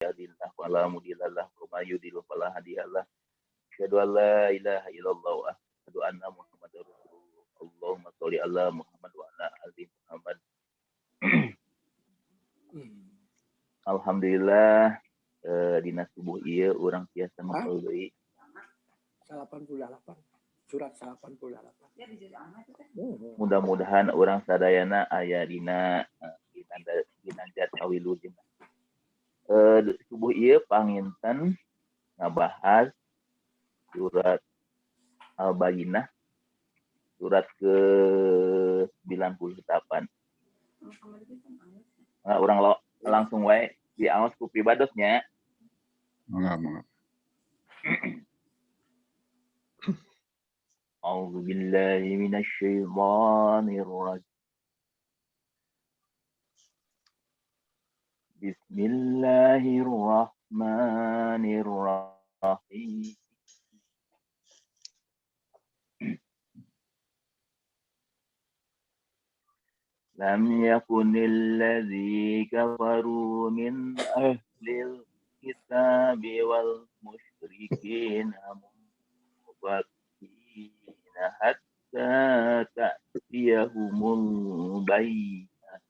yahdihillahu fala mudilla lahu wa may yudlil fala hadiya lahu. Asyhadu an la ilaha illallah wa asyhadu anna Muhammadar Rasulullah. Allahumma sholli ala Muhammad wa ala ali Muhammad. Alhamdulillah dina subuh ieu urang tiasa ngapal deui 88 surat 88. Mudah-mudahan orang sadayana aya dina ginanjar kawilujeng. Subuh ieu panginten ngabahas surat Al-Bayyinah surat ke 98. Urang langsung wae diaos ku pribadosnya. Mangga. A'udzu billahi minasy syaithanir rajim. Bismillahirrahmanirrahim. Lam yakunil ladzi kafaru min ahlil kitabi wal musyrikin munfakkina hatta ta'tiyahumul bayyinah.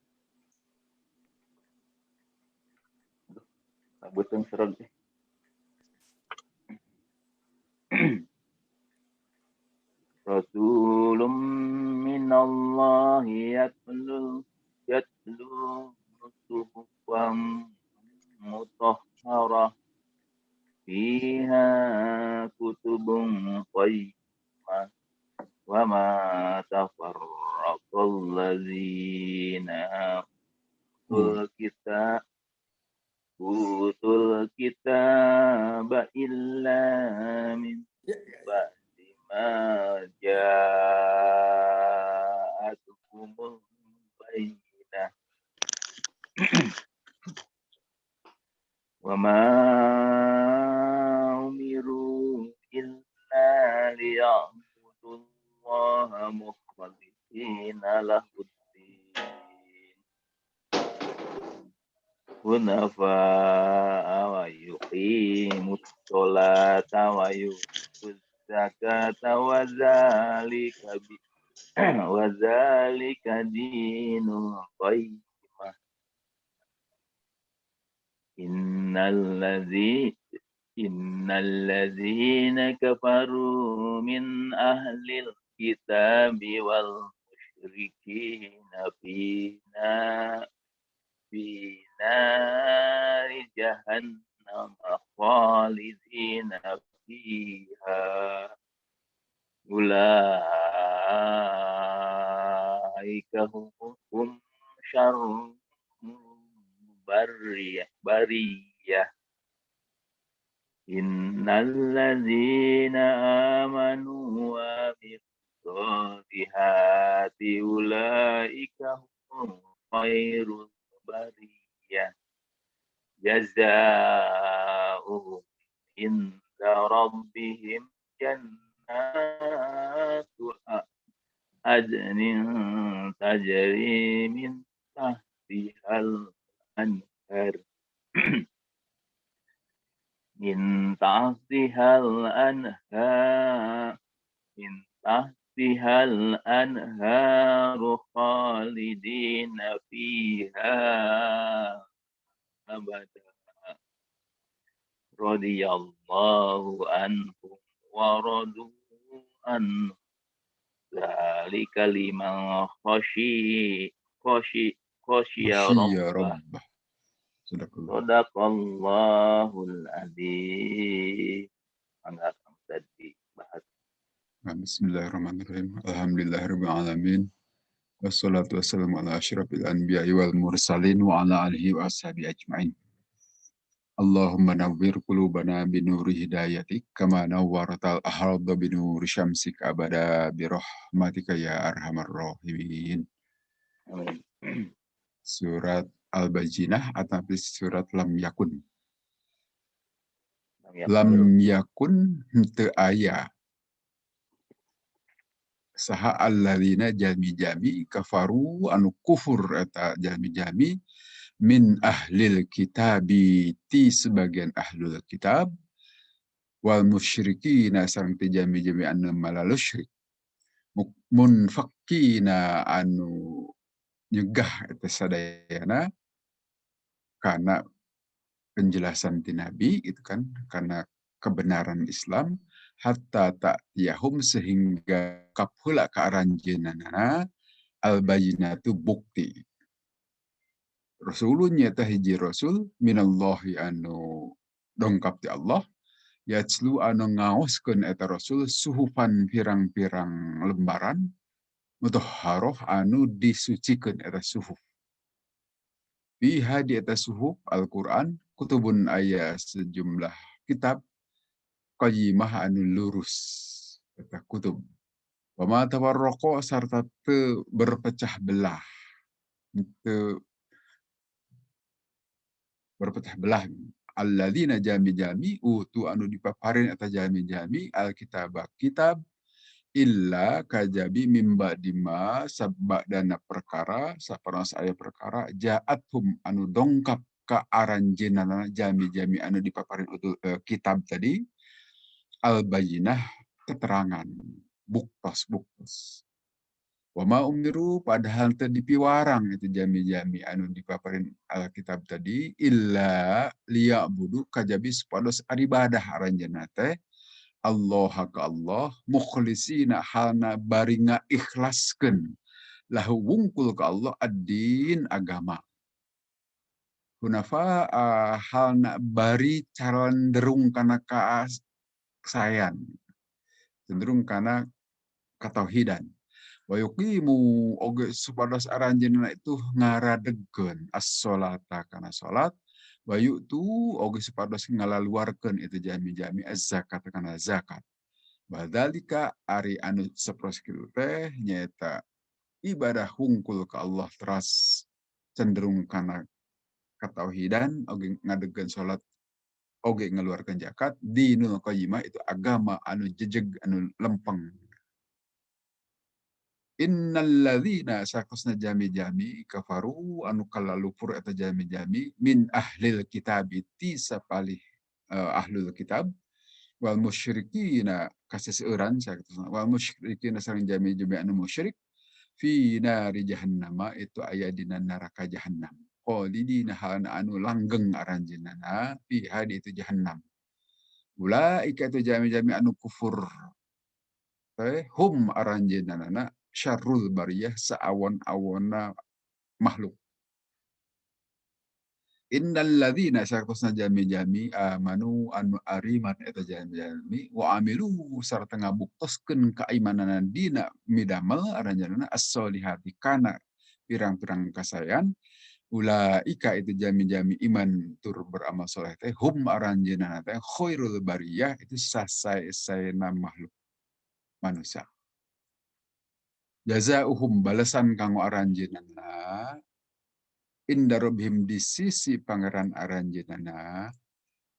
Beuteung sereg. Rasulun minallahi yatlu suhufan mutahharah fiha kutubun qayyimah wa ma tafarraqal ladzina utul kitaba illa min ba'di ma ja'atuhumul bayyinah wa ma umiru illa liya'budullaha mukhlishina lahuddin hunafa'a wa yuqimus sholata wa yutuz zakata wa zalika dinul qayyimah. Innal ladzina kafaru min ahlil kitabi wal musyrikina fi nari jahannam khalidina fiha ulaika hum syarrul bariyah. Innal ladzina amanu wa bisolihati ulaika hum khairul bariyah. Jazaohum inda rabbihim jannatu adnin tajri min tahtihal anhar min tahtihal anharu khalidina fiha abada. Radiyallahu anhum wa radu an zalika liman khashiya rabbah. Sadaqallahul adzim. Angga tadi bahas. Bismillahirrahmanirrahim. Alhamdulillahirabbil alamin. Wassalatu wassalamu ala asyrafil anbiya'i wal mursalin wa ala alihi wa ashabihi ajmain. Allahumma nawwir qulubana binuri hidayatik kama nawwaratal arda binuri syamsik abada birahmatika ya arhamar rahimin. Amin. Surat Al-Bayyinah atau surat Lam Yakun. Lam yakun henteu aya saha alladzina jami-jami kafaru anu kufur eta jami-jami min ahlil kitabi ti sebagian ahlul kitab wal musyrikina sareng ti jami-jami anu malalus syirik munfakkina anu nyegah eta sadayana karena penjelasan ti Nabi itu kan karena kebenaran Islam hatta tak yahum sehingga kapula ke aranjeunana al bayinatu bukti Rasulnya ta hiji rasul minallahi anu dongkap ti Allah yatslu anu ngaoskeun eta rasul suhufan pirang-pirang lembaran mutahharoh anu disucikeun eta suhuf biha di eta suhuf Al-Qur'an kutubun aya sejumlah kitab qayyimah anu lurus eta kutub wa ma tawarraqa sarta teu berpecah belah teu berpecah belah alladzina jami-jami utu anu dipaparin eta jami-jami alkitab kitab illa kajabi mimba dima sabba dana perkara saparas aya perkara ja'athum anu dongkap ka aranjeunana jami-jami anu dipaparin utul kitab tadi al bayyinah keterangan buktos wa ma umiru padahal teu dipiwarang itu jami-jami anu dipaparin alkitab tadi illa liya'budu kajabi supados aribadah aranjeunna teh Allah ka Allah mukhlisina halna baringa ikhlaskeun lahu wungkul ka Allah ad-din agama hunafa halna bari caronderung kana kaasayan cenderung kana katauhidan wa yuqimu oge supados aranjeunna itu ngaradegeun as-sholata kana salat wa yu'tu oge supados ngalaluarkeun itu jami-jami az-zakat kana zakat badalika ari anu saperos kitu teh nyaeta ibadah hungkul ka Allah teras cenderung kana katauhidan oge ngadegeun salat oge ngaluarkeun zakat dinul qayyimah itu agama anu jejeg anu lempeng innalladzina sakosna jami-jami kafaru anu kalalupur eta jami-jami min ahlil kitab ti sapalih ahlul kitab wal musyrikina kaseseueuran sakosna wal musyrikina sareng jami-jami anu musyrik fi nari jahannama itu aya dina neraka jahannam khalidina halna anu langgeng aranjeunana fi hadi itu jahannam ulaika itu jami-jami anu kufur hum aranjeunana syarrul bariyah saawon-awonna makhluk. Innal ladzina sakosna jami-jami amanu anu ariman eta jami-jami wa amilu sarta ngabuktoskeun kaimanana dina midamel aranjeunna as-solihati kana pirang-pirang kasayan ulaika itu jami-jami iman tur beramal soleh teh hum aranjeunna teh khairul bariyah itu sasae-saena makhluk manusia. Jazaohum balasan kanggo aranjeunana inda rabbihim di sisi pangeran aranjeunana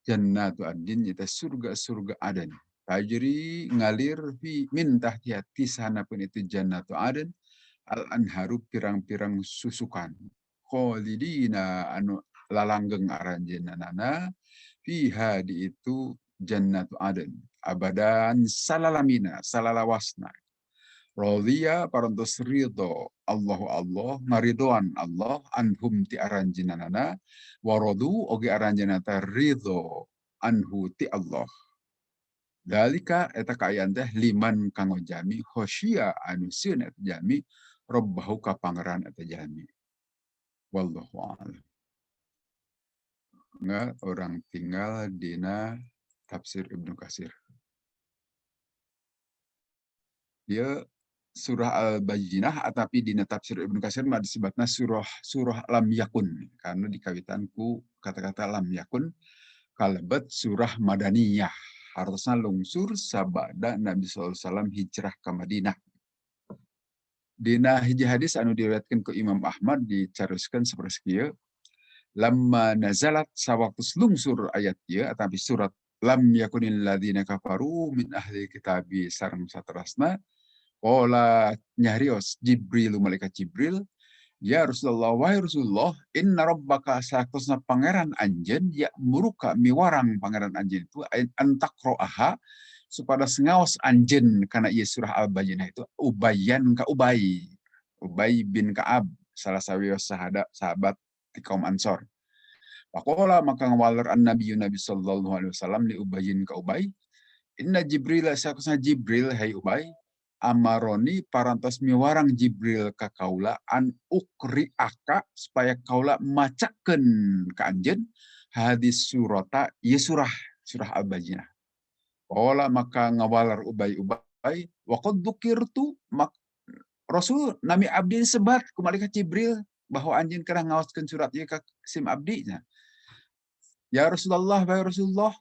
jannatu adin eta surga-surga aden tajri ngalir fi min tahtiha tisanapeun itu jannatu aden al anharu pirang-pirang susukan khalidina anu lalanggeng aranjeunana fiha di itu jannatu aden abadan salalamina salalawasna Rodiya parantos ridho Allah ngaridoan Allah anhum ti aranjeunana warodu oge aranjeunana ridho anhu ti Allah. Dalika eta kaayaan teh liman kanggo jami khosya anu sieun eta jami robbahu ka pangeran eta jami. Wallahu a'lam. Enggak orang tinggal dina tafsir Ibnu Katsir. Dia surah Al-Bayyinah tapi dina tafsir Ibnu Katsir mah disebutna surah lam yakun karena dikawitanku kata-kata lam yakun kalebet surah madaniyah harusna lungsur sabada Nabi sallallahu alaihi wasallam hijrah ke Madinah. Dina hiji hadis anu diriwayatkeun ku Imam Ahmad dicaruskeun saperti kieu lamma nazalat sawaktu lungsur ayat ieu atapi surat lam yakunil ladzina kafaru min ahli kitabi sareng saterasna Qala nyarios Jibril malaikat Jibril Ya Rasulullah, wahai Rasulullah, inna rabbaka saktosna pangeran anjen ya muruka miwarang pangeran anjen itu antakroaha supaya sengawas anjen karena ia surah Al-Bayyinah itu ubayyan ka Ubay. Ubay bin Ka'ab, salah sawios sahabat di kaum Ansor. Pakola maka ngawalar an Nabi sallallahu alaihi wasallam li Ubayyin ka Ubay. Inna Jibril sakusna Jibril hai Ubay amaroni parantos miwarang Jibril ka kaula an ukri aka supaya kaula macakeun ka anjeun hadis surata ieu surah Al-Bayyinah. Qala maka ngawalar Ubay wa qad dzukirtu mak Rasul nami abdi sebat ku malaikat Jibril bahwa anjeun kana ngaoskeun surat ieu ka sim abdinya. Ya Rasulullah, ya Rasulullah.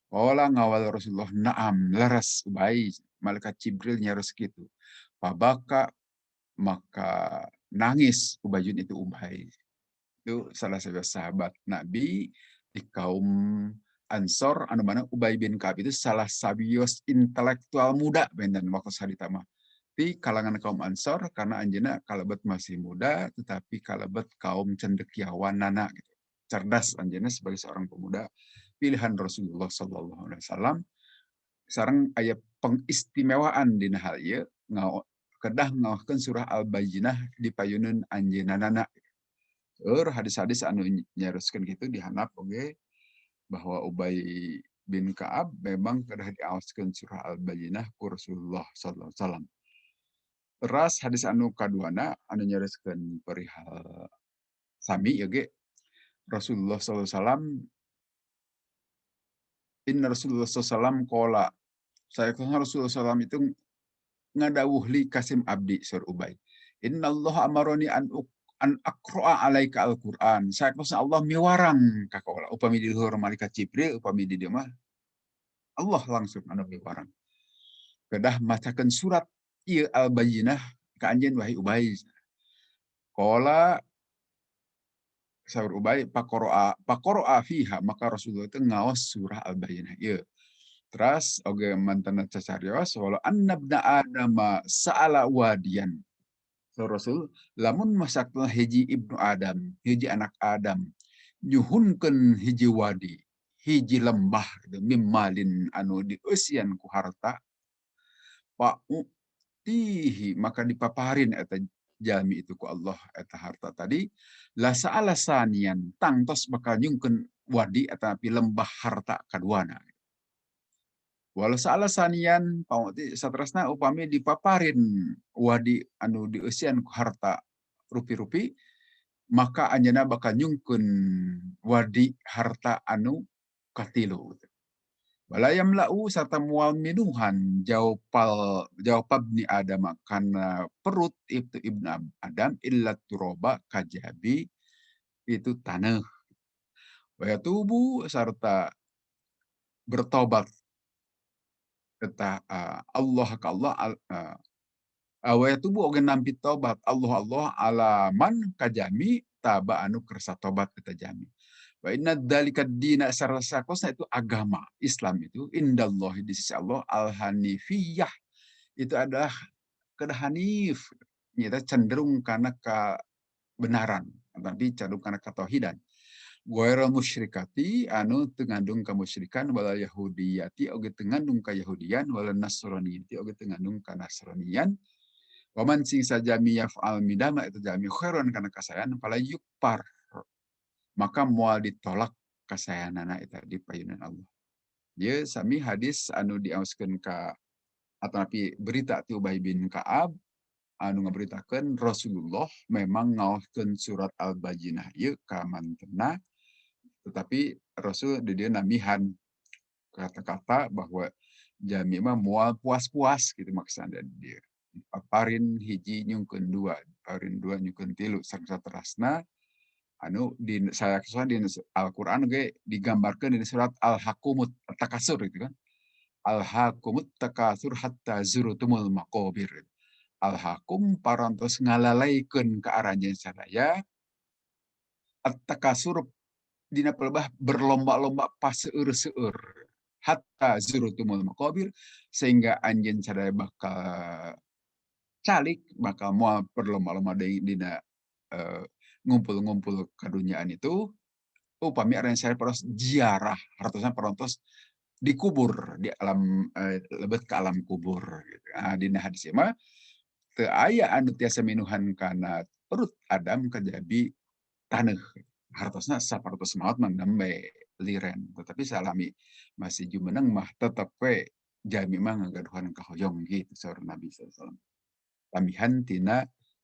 Qala ngawal Rasulullah na'am laras Ubay malaikat Jibril nyaros gitu. Pabaka maka nangis Ubayun itu Ubay. Itu salah satu sahabat Nabi di kaum Ansor anu mana Ubay bin Ka'ab itu salah sabios intelektual muda benten waktu sadita mah. Di kalangan kaum Ansor karena anjeuna kalebet masih muda tetapi kalebet kaum cendekiawanana gitu. Cerdas anjeuna sebagai seorang pemuda pilihan Rasulullah sallallahu alaihi wasallam. Sareng aya pengistimewaan dina hal ieu kedah ngaohkeun surah Al-Bayyinah di payuneun anjeunana. Hadis-hadis anu nyaroskeun kitu dihandap oge bahwa Ubay bin Ka'ab memang kedah diaoskeun surah Al-Bayyinah ku Rasulullah sallallahu alaihi wasallam. Teras hadis anu kaduana anu nyaroskeun perihal sami ya ge Rasulullah sallallahu alaihi wasallam inna Rasulullah sallallahu kola saya Rasulullah SAW itu ngadawuh li kasim abdi sur Ubay. Inna Allah amaroni an akro'a alaika al-Quran. Saya Allah miwarang kakola. Upami di luhur malaikat Jibril, upami di dia mah Allah langsung anu miwarang. Kedah macakeun surat ieu Al-Bayyinah ka anjeun wahai Ubay. Kola saur Ubay pakoroa fiha maka Rasulullah itu ngaos surah Al-Bayyinah ieu. Terus oge mantana cacarios walau annabna adama sa'ala wadian. So Rasul lamun masakna hiji ibnu Adam, hiji anak Adam nyuhunkeun hiji wadi, hiji lembah mimmalin anu dieusian ku harta pa tihi maka dipaparin eta jalmi itu ku Allah eta harta tadi la sa'ala sanian tangtos bakal nyungkeun wadi eta api lembah harta kaduana. Walau salah sanian pamoti satrasna upami dipaparin wadi anu dieusian ku harta rupi-rupi maka anjeunna bakal nyungkeun wadi harta anu katilu. Walayam lau sarta mual minuhan jawab ni Adam karena perut itu ibnu Adam illa turoba kajabi itu tanah. Waya tubuh sarta bertobat Allah ka Allah awaya tubuh oge nampi tobat Allah alaman kajami taba anu kersa tobat kita jami. Wa inna dzalika dina sarasakosna itu agama Islam itu indallahi di sisi Allah al-hanifiyah itu adalah kehanif nyata cenderung kana kebenaran tapi cenderung kana ketauhidan. Guaira musyrikati anu tengandung kemusyrikan wala yahudiyati oge tengandung ka yahudian wala nasraniyati oge tengandung ka nasranian waman sing sajami yaf'al midama itu jami khairan kana kasayan pala yukpar maka moal ditolak kasayanana eta di payunan Allah. Dia sami hadis anu diaoskeun ka atau napi berita ti Ubay bin Ka'ab anu ngaberitakeun Rasulullah memang ngaoskeun surat Al-Bayyinah ieu ka mantena tetapi Rasul di dia namihan kata-kata bahwa jami mah moal puas-puas gitu maksudnya dia. Paparin hiji nyungkeun dua, paparin dua nyungkeun tilu sareng saterasna anu di saya kesuan di Al-Qur'an ge digambarkeun di surat Al-Haqqumut Takasur gitu kan. Al-Haqqumut Takasur hatta zurutumul maqabir. Al-Haqqum parantos ngalalaikeun ka aranya sadaya At-Takasur dina pelebah berlomba-lomba paseur-seur hatta zurutumul maqabir sehingga anjeun sadaya bakal calik bakal moal berlomba-lomba deui dina ngumpul-ngumpul keduniaan itu upami orang saya peros ziarah hartosna perontos dikubur di alam lebet ke alam kubur gitu. Nah, dina hadis mah teu aya anu tiasa minuhan kana perut Adam kajabi taneuh hartosna sapertos maot mah nembe liren tetapi salami masih jumeneng mah tetep we jami mah ngagaduhan kahoyong gitu saur Nabi sallallahu. Tambihan tina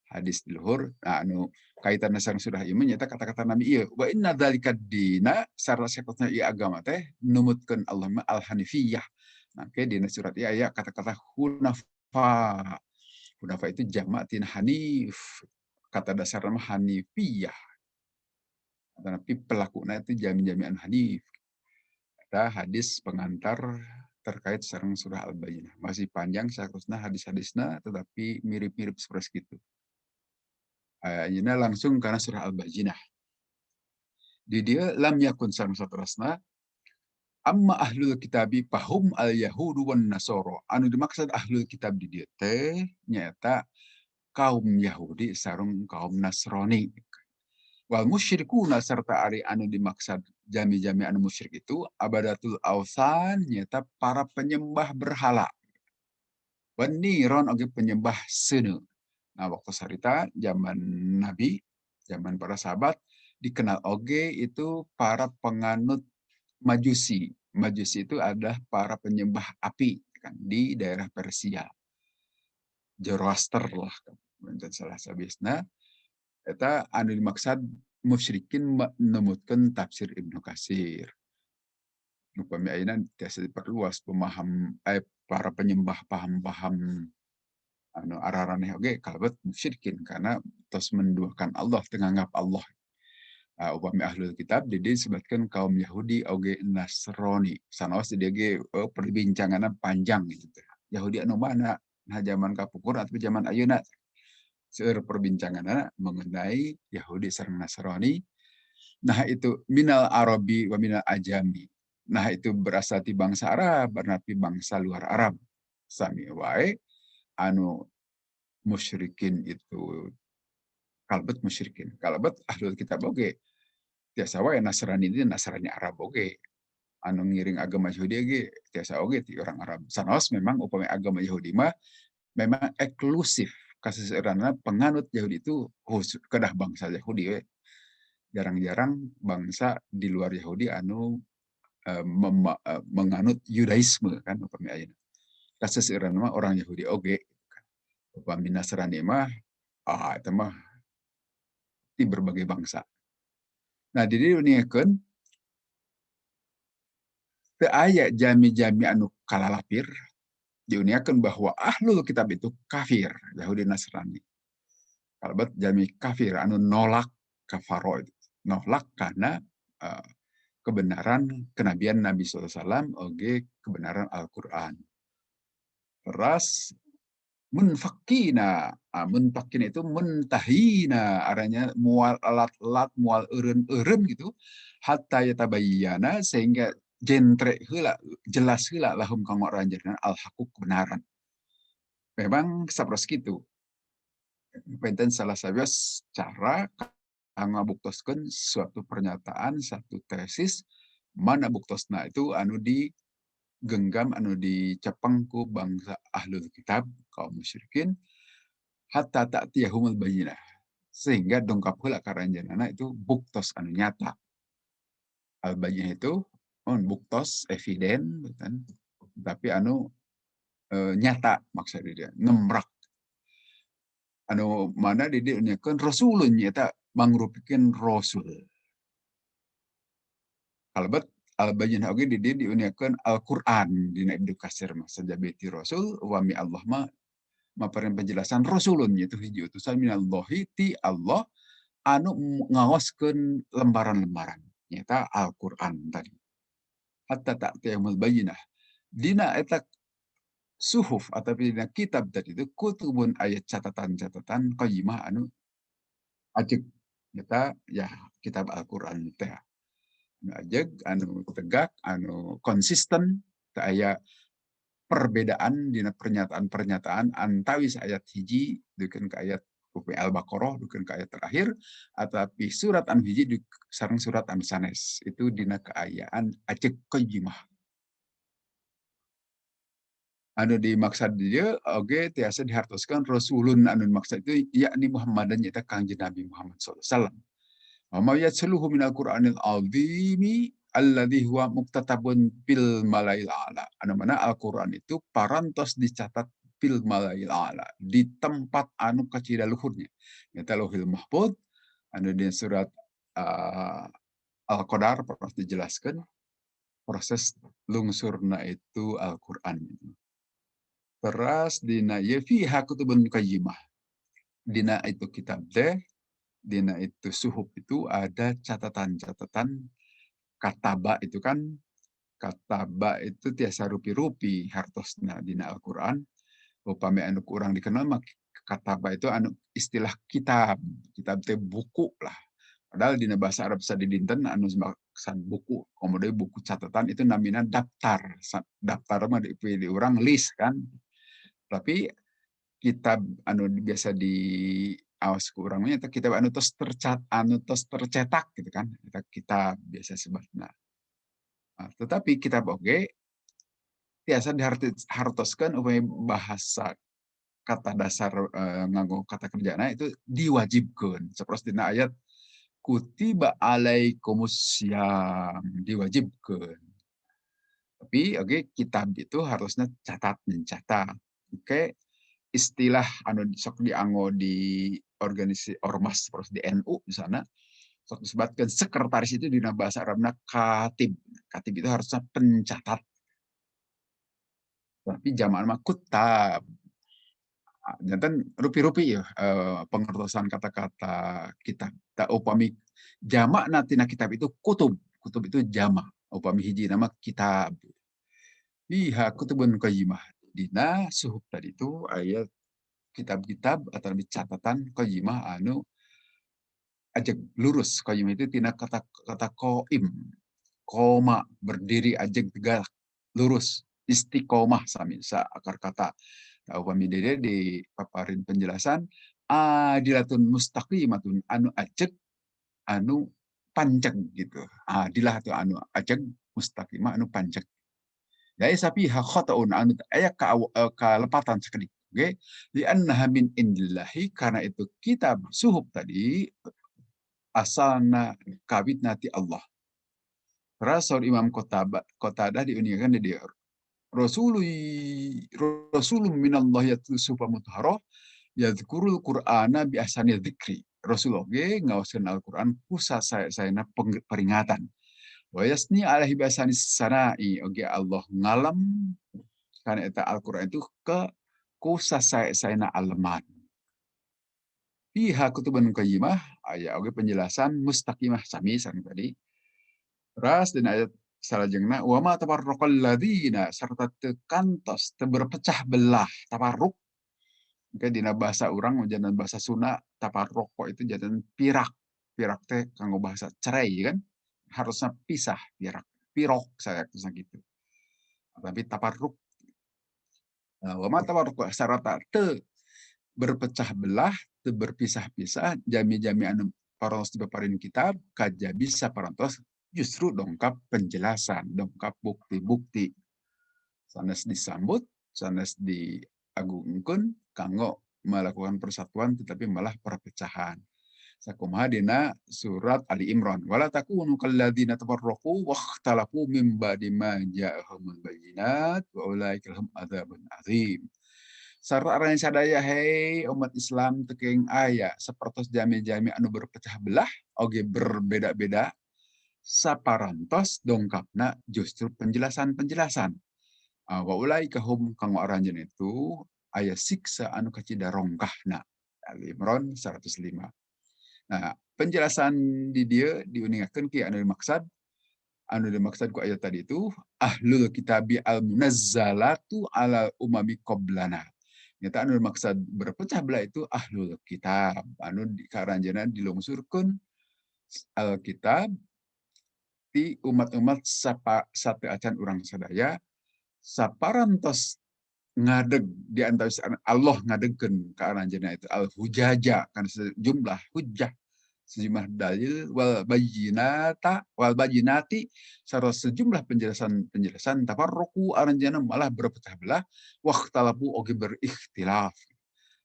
hadis di luhur anu kaitan sareng surah ieu nyata kata-kata Nabi ieu wa inna dzalika dina sarta sakotna ieu agama teh numutkeun Allah mah al-hanifiyah. Maka dina surat ieu aya kata-kata hunafa. Hunafa itu jamak tina hanif. Kata dasarna mah hanifiyah. Tapi pelakuna itu jami-jami an hanif. Ada hadis pengantar terkait sareng surah Al-Bayyinah. Masih panjang sakrusna hadis-hadisna tetapi mirip-mirip seperti itu. Ayeuna langsung karena surah Al-Bayyinah. Di dia lam yakun sareng saterusna amma ahlul kitabi fahum al-yahudu wan nasoro. Anu dimaksud ahlul kitab di dia teh nyata kaum Yahudi sareng kaum Nasrani. Wal musyrikuna serta ari anu dimaksud jami-jami anu musyrik itu abadatul ausan nyata para penyembah berhala. Wan niron oge penyembah seuneu. Nah, waktu sarita zaman Nabi, zaman para sahabat dikenal oge itu para penganut Majusi. Majusi itu adalah para penyembah api kan di daerah Persia. Zoroaster lah kan salah sabisna eta anu dimaksud musyrikin nemutkeun tafsir Ibnu Katsir. Upami ayeuna tiasa diperluas pemaham para penyembah paham-paham anu araraneh oge kalebet musyrikin karena tos menduakan Allah tenganggap Allah. Upami ahlul kitab jadi disebutkan kaum Yahudi oge Nasrani. Sanaos di ge perbincanganna panjang gitu. Yahudi anu mana? Nah zaman kapukur atau zaman ayeuna seueur perbincanganna mengenai Yahudi sareng Nasrani. Nah itu minal Arabi wa minal Ajami. Nah itu berasal di bangsa Arab, berarti bangsa luar Arab. Sami wae anu musyrikin itu kalbet musyrikin. Kalbet ahlul kitab oge. Tiasa wae Nasrani itu Nasrani Arab oge. Anu ngiring agama Yahudi oge tiasa oge ti orang Arab. Sanos memang upami agama Yahudi mah memang eksklusif. Kaseseueurna penganut Yahudi itu kedah bangsa Yahudi we. Jarang-jarang bangsa di luar Yahudi anu menganut Yudaisme kan upami ayeuna. Kaseseueurna mah orang Yahudi oge. Upami Nasrani mah itu mah di berbagai bangsa. Nah, di diuniakeun teu aya jami-jami anu kalalapir diuniakeun bahwa ahlul kitab itu kafir, Yahudi Nasrani. Kalebet jami kafir anu nolak kafaro itu. Nolak karena kebenaran kenabian Nabi SAW oge kebenaran Al-Qur'an. Teras munfakina, munfakin itu muntahina, artinya mual alat-alat, mual eureun gitu, hatta yatabayyana sehingga jentre heula, jelas heula lahum kanggo ranjeunna al-haqu kebenaran. Memang sapertos kitu. Penten salah sabeus cara kanggo ngabuktoskeun suatu pernyataan, satu tesis mana buktosna itu anu digenggam anu dicepeng ku bangsa ahlul kitab kaum musyrikin hatta ta'tiyahumul bayyinah sehingga dongkap heula ka ranjeunna itu buktos anu nyata. Al-bayyinah itu buktos eviden bukan tapi anu nyata maksudnya dia nemrak anu mana di dieu nyakeun rasulun nyata mangrupikeun rasul. Kalebet al-bayyinah oge di dieu diuniakeun Al-Qur'an dina Ibnu Katsir mah sajabeti rasul wa mi Allah mah maparing penjelasan rasulun yaitu hiji utusan minallahi ti Allah anu ngaoskeun lembaran-lembaran nyata Al-Qur'an tadi. Hatta ta'tiyahumul bayyinah. Dina eta suhuf atau dina kitab tadi itu kutubun ayat catatan-catatan qayyimah anu ajeg nyata ya kitab Al-Qur'an teh. Anu ajeg anu tegak anu konsisten teu aya perbedaan dina pernyataan-pernyataan antawis ayat hiji dukeun ka ayat Al-Baqarah dukeun ka ayat terakhir atapi surat anu hiji sareng surat anu sanes itu dina kaayaan ajeg qayyimah. Anu dimaksud dia oge tiasa dihartoskeun rasulun anu dimaksud itu yakni Muhammadan nyaeta Kangjeng Nabi Muhammad sallallahu alaihi wasallam. Wa ma yatsluhu minal Qur'anil azimi alladzi huwa muktatabun fil malail a'la. Anu mana Al-Qur'an itu parantos dicatat fil malail a'la, di tempat anu kacida luhurnya. Eta Lauhil Mahfuz anu di surat Al-Qadar pernah dijelaskan proses lungsurna itu Al-Qur'an. Teras dina ye fiha kutubun qayyimah. Dina itu kitab teh, dina itu suhuf itu ada catatan-catatan kataba itu kan, kataba itu tiasa rupi-rupi hartosna dina Al-Qur'an. Upami anu kurang dikenal mah kataba itu anu istilah kitab. Kitab teh buku lah. Padahal dina bahasa Arab sadidinten anu maksud buku, kemudian buku catatan itu namina daftar. Daftar mah di urang list kan. Tapi kitab anu biasa di awas ku urang nya kitab anu tos tercetak gitu kan. Eta kitab biasa sebutna. Nah, tetapi kitab oge tiasa dihartoskeun upami bahasa kata dasar nganggo kata kerjana itu diwajibkeun. Sapertos dina ayat kutiba alaikumusiyam diwajibkeun. Tapi oge kitab itu harusnya mencatat. Oke, istilah anu sok dianggo di organisasi ormas terus di NU di sana sok disebutkan sekretaris itu dina bahasa Arabna katib. Katib itu harusnya pencatat. Tapi zaman mah kutab. Jantan rupi-rupi ya pengertosan kata-kata kitab. Tak upami jamak natina kitab itu kutub. Kutub itu jamak. Upami hiji nama kitab. Iha kutubun qayyimah. Dina suhuf tadi itu ayat kitab-kitab atau catatan qayyimah anu ajeg lurus. Qayyimah itu tina kata qaim. Koma berdiri ajeg tegak lurus. Istiqomah sami sa akar kata. Upami dede di paparin penjelasan adilatun mustaqimatun anu ajeg anu panjang gitu. Adilah atau anu ajeg mustaqimah anu panjang. Ya sapi khataun anu aya kalepatan sakedik. Oke, li annaha min indillahi karena itu kitab suhuf tadi asalna kawit nati Allah. Rasul Imam Qatadah diunikan di Rasulun minallah yatlu sufa mutahharah yadhkurul Qur'ana bi ahsani dzikri. Rasulullah ge ngaoskeun Al-Qur'an ku saena peringatan. Wa yasni alaihi bi ahsani sanai oge Allah ngalam kana eta Al-Qur'an itu ku saena aleman. Fiha kutubun qayyimah aya oge penjelasan mustaqimah sami sareng tadi. Ras dina ayat salajengna wa ma tafarraqal ladzina sarta teu kantos teu berpecah belah tafarruq ke dina bahasa urang jangan bahasa Sunda tafarruq itu jangan pirak teh kanggo bahasa cerai kan harusnya pisah pirok saya gitu tapi tafarruq wa ma tafarraq sarta teu berpecah belah teu berpisah-pisah jami-jami anu parantos dipaparin kitab kajabi saparantos justru dongkap penjelasan, dongkap bukti-bukti. Sanes disambut, sanes diagungkeun kanggo melakukan persatuan tetapi malah perpecahan. Sakumaha dina surat Ali Imran. Wala takunu kalladzina tafarraqu wakhtalafu min ba'di ma ja'ahumul bayyinat wa ulaika lahum adzabun azim. Sarta sadaya hei umat Islam tekeng aya sapertos jami-jami anu berpecah belah oge berbeda-beda saparantos dongkapna justru penjelasan-penjelasan. Wa ulaika hum kang aranjeun itu aya siksa anu kacida rongkahna. Ali Imran 105. Nah, penjelasan di dieu diuningakeun ki anu dimaksud ku ayat tadi itu ahlul kitabi al munazzalatu ala umami qablana. Nyata anu dimaksud berpecah belah itu ahlul kitab anu karanjeunna dilungsurkeun Alkitab ti umat-umat satu acan urang sadaya saparantos ngadeg di antara Allah ngadegkeun ka aranjeunna itu al-hujaja kan sejumlah hujjah sejumlah dalil wal bayyinati sarta sejumlah penjelasan tafarruqu aranjeunna malah berpecah belah waqtalafu oge berikhtilaf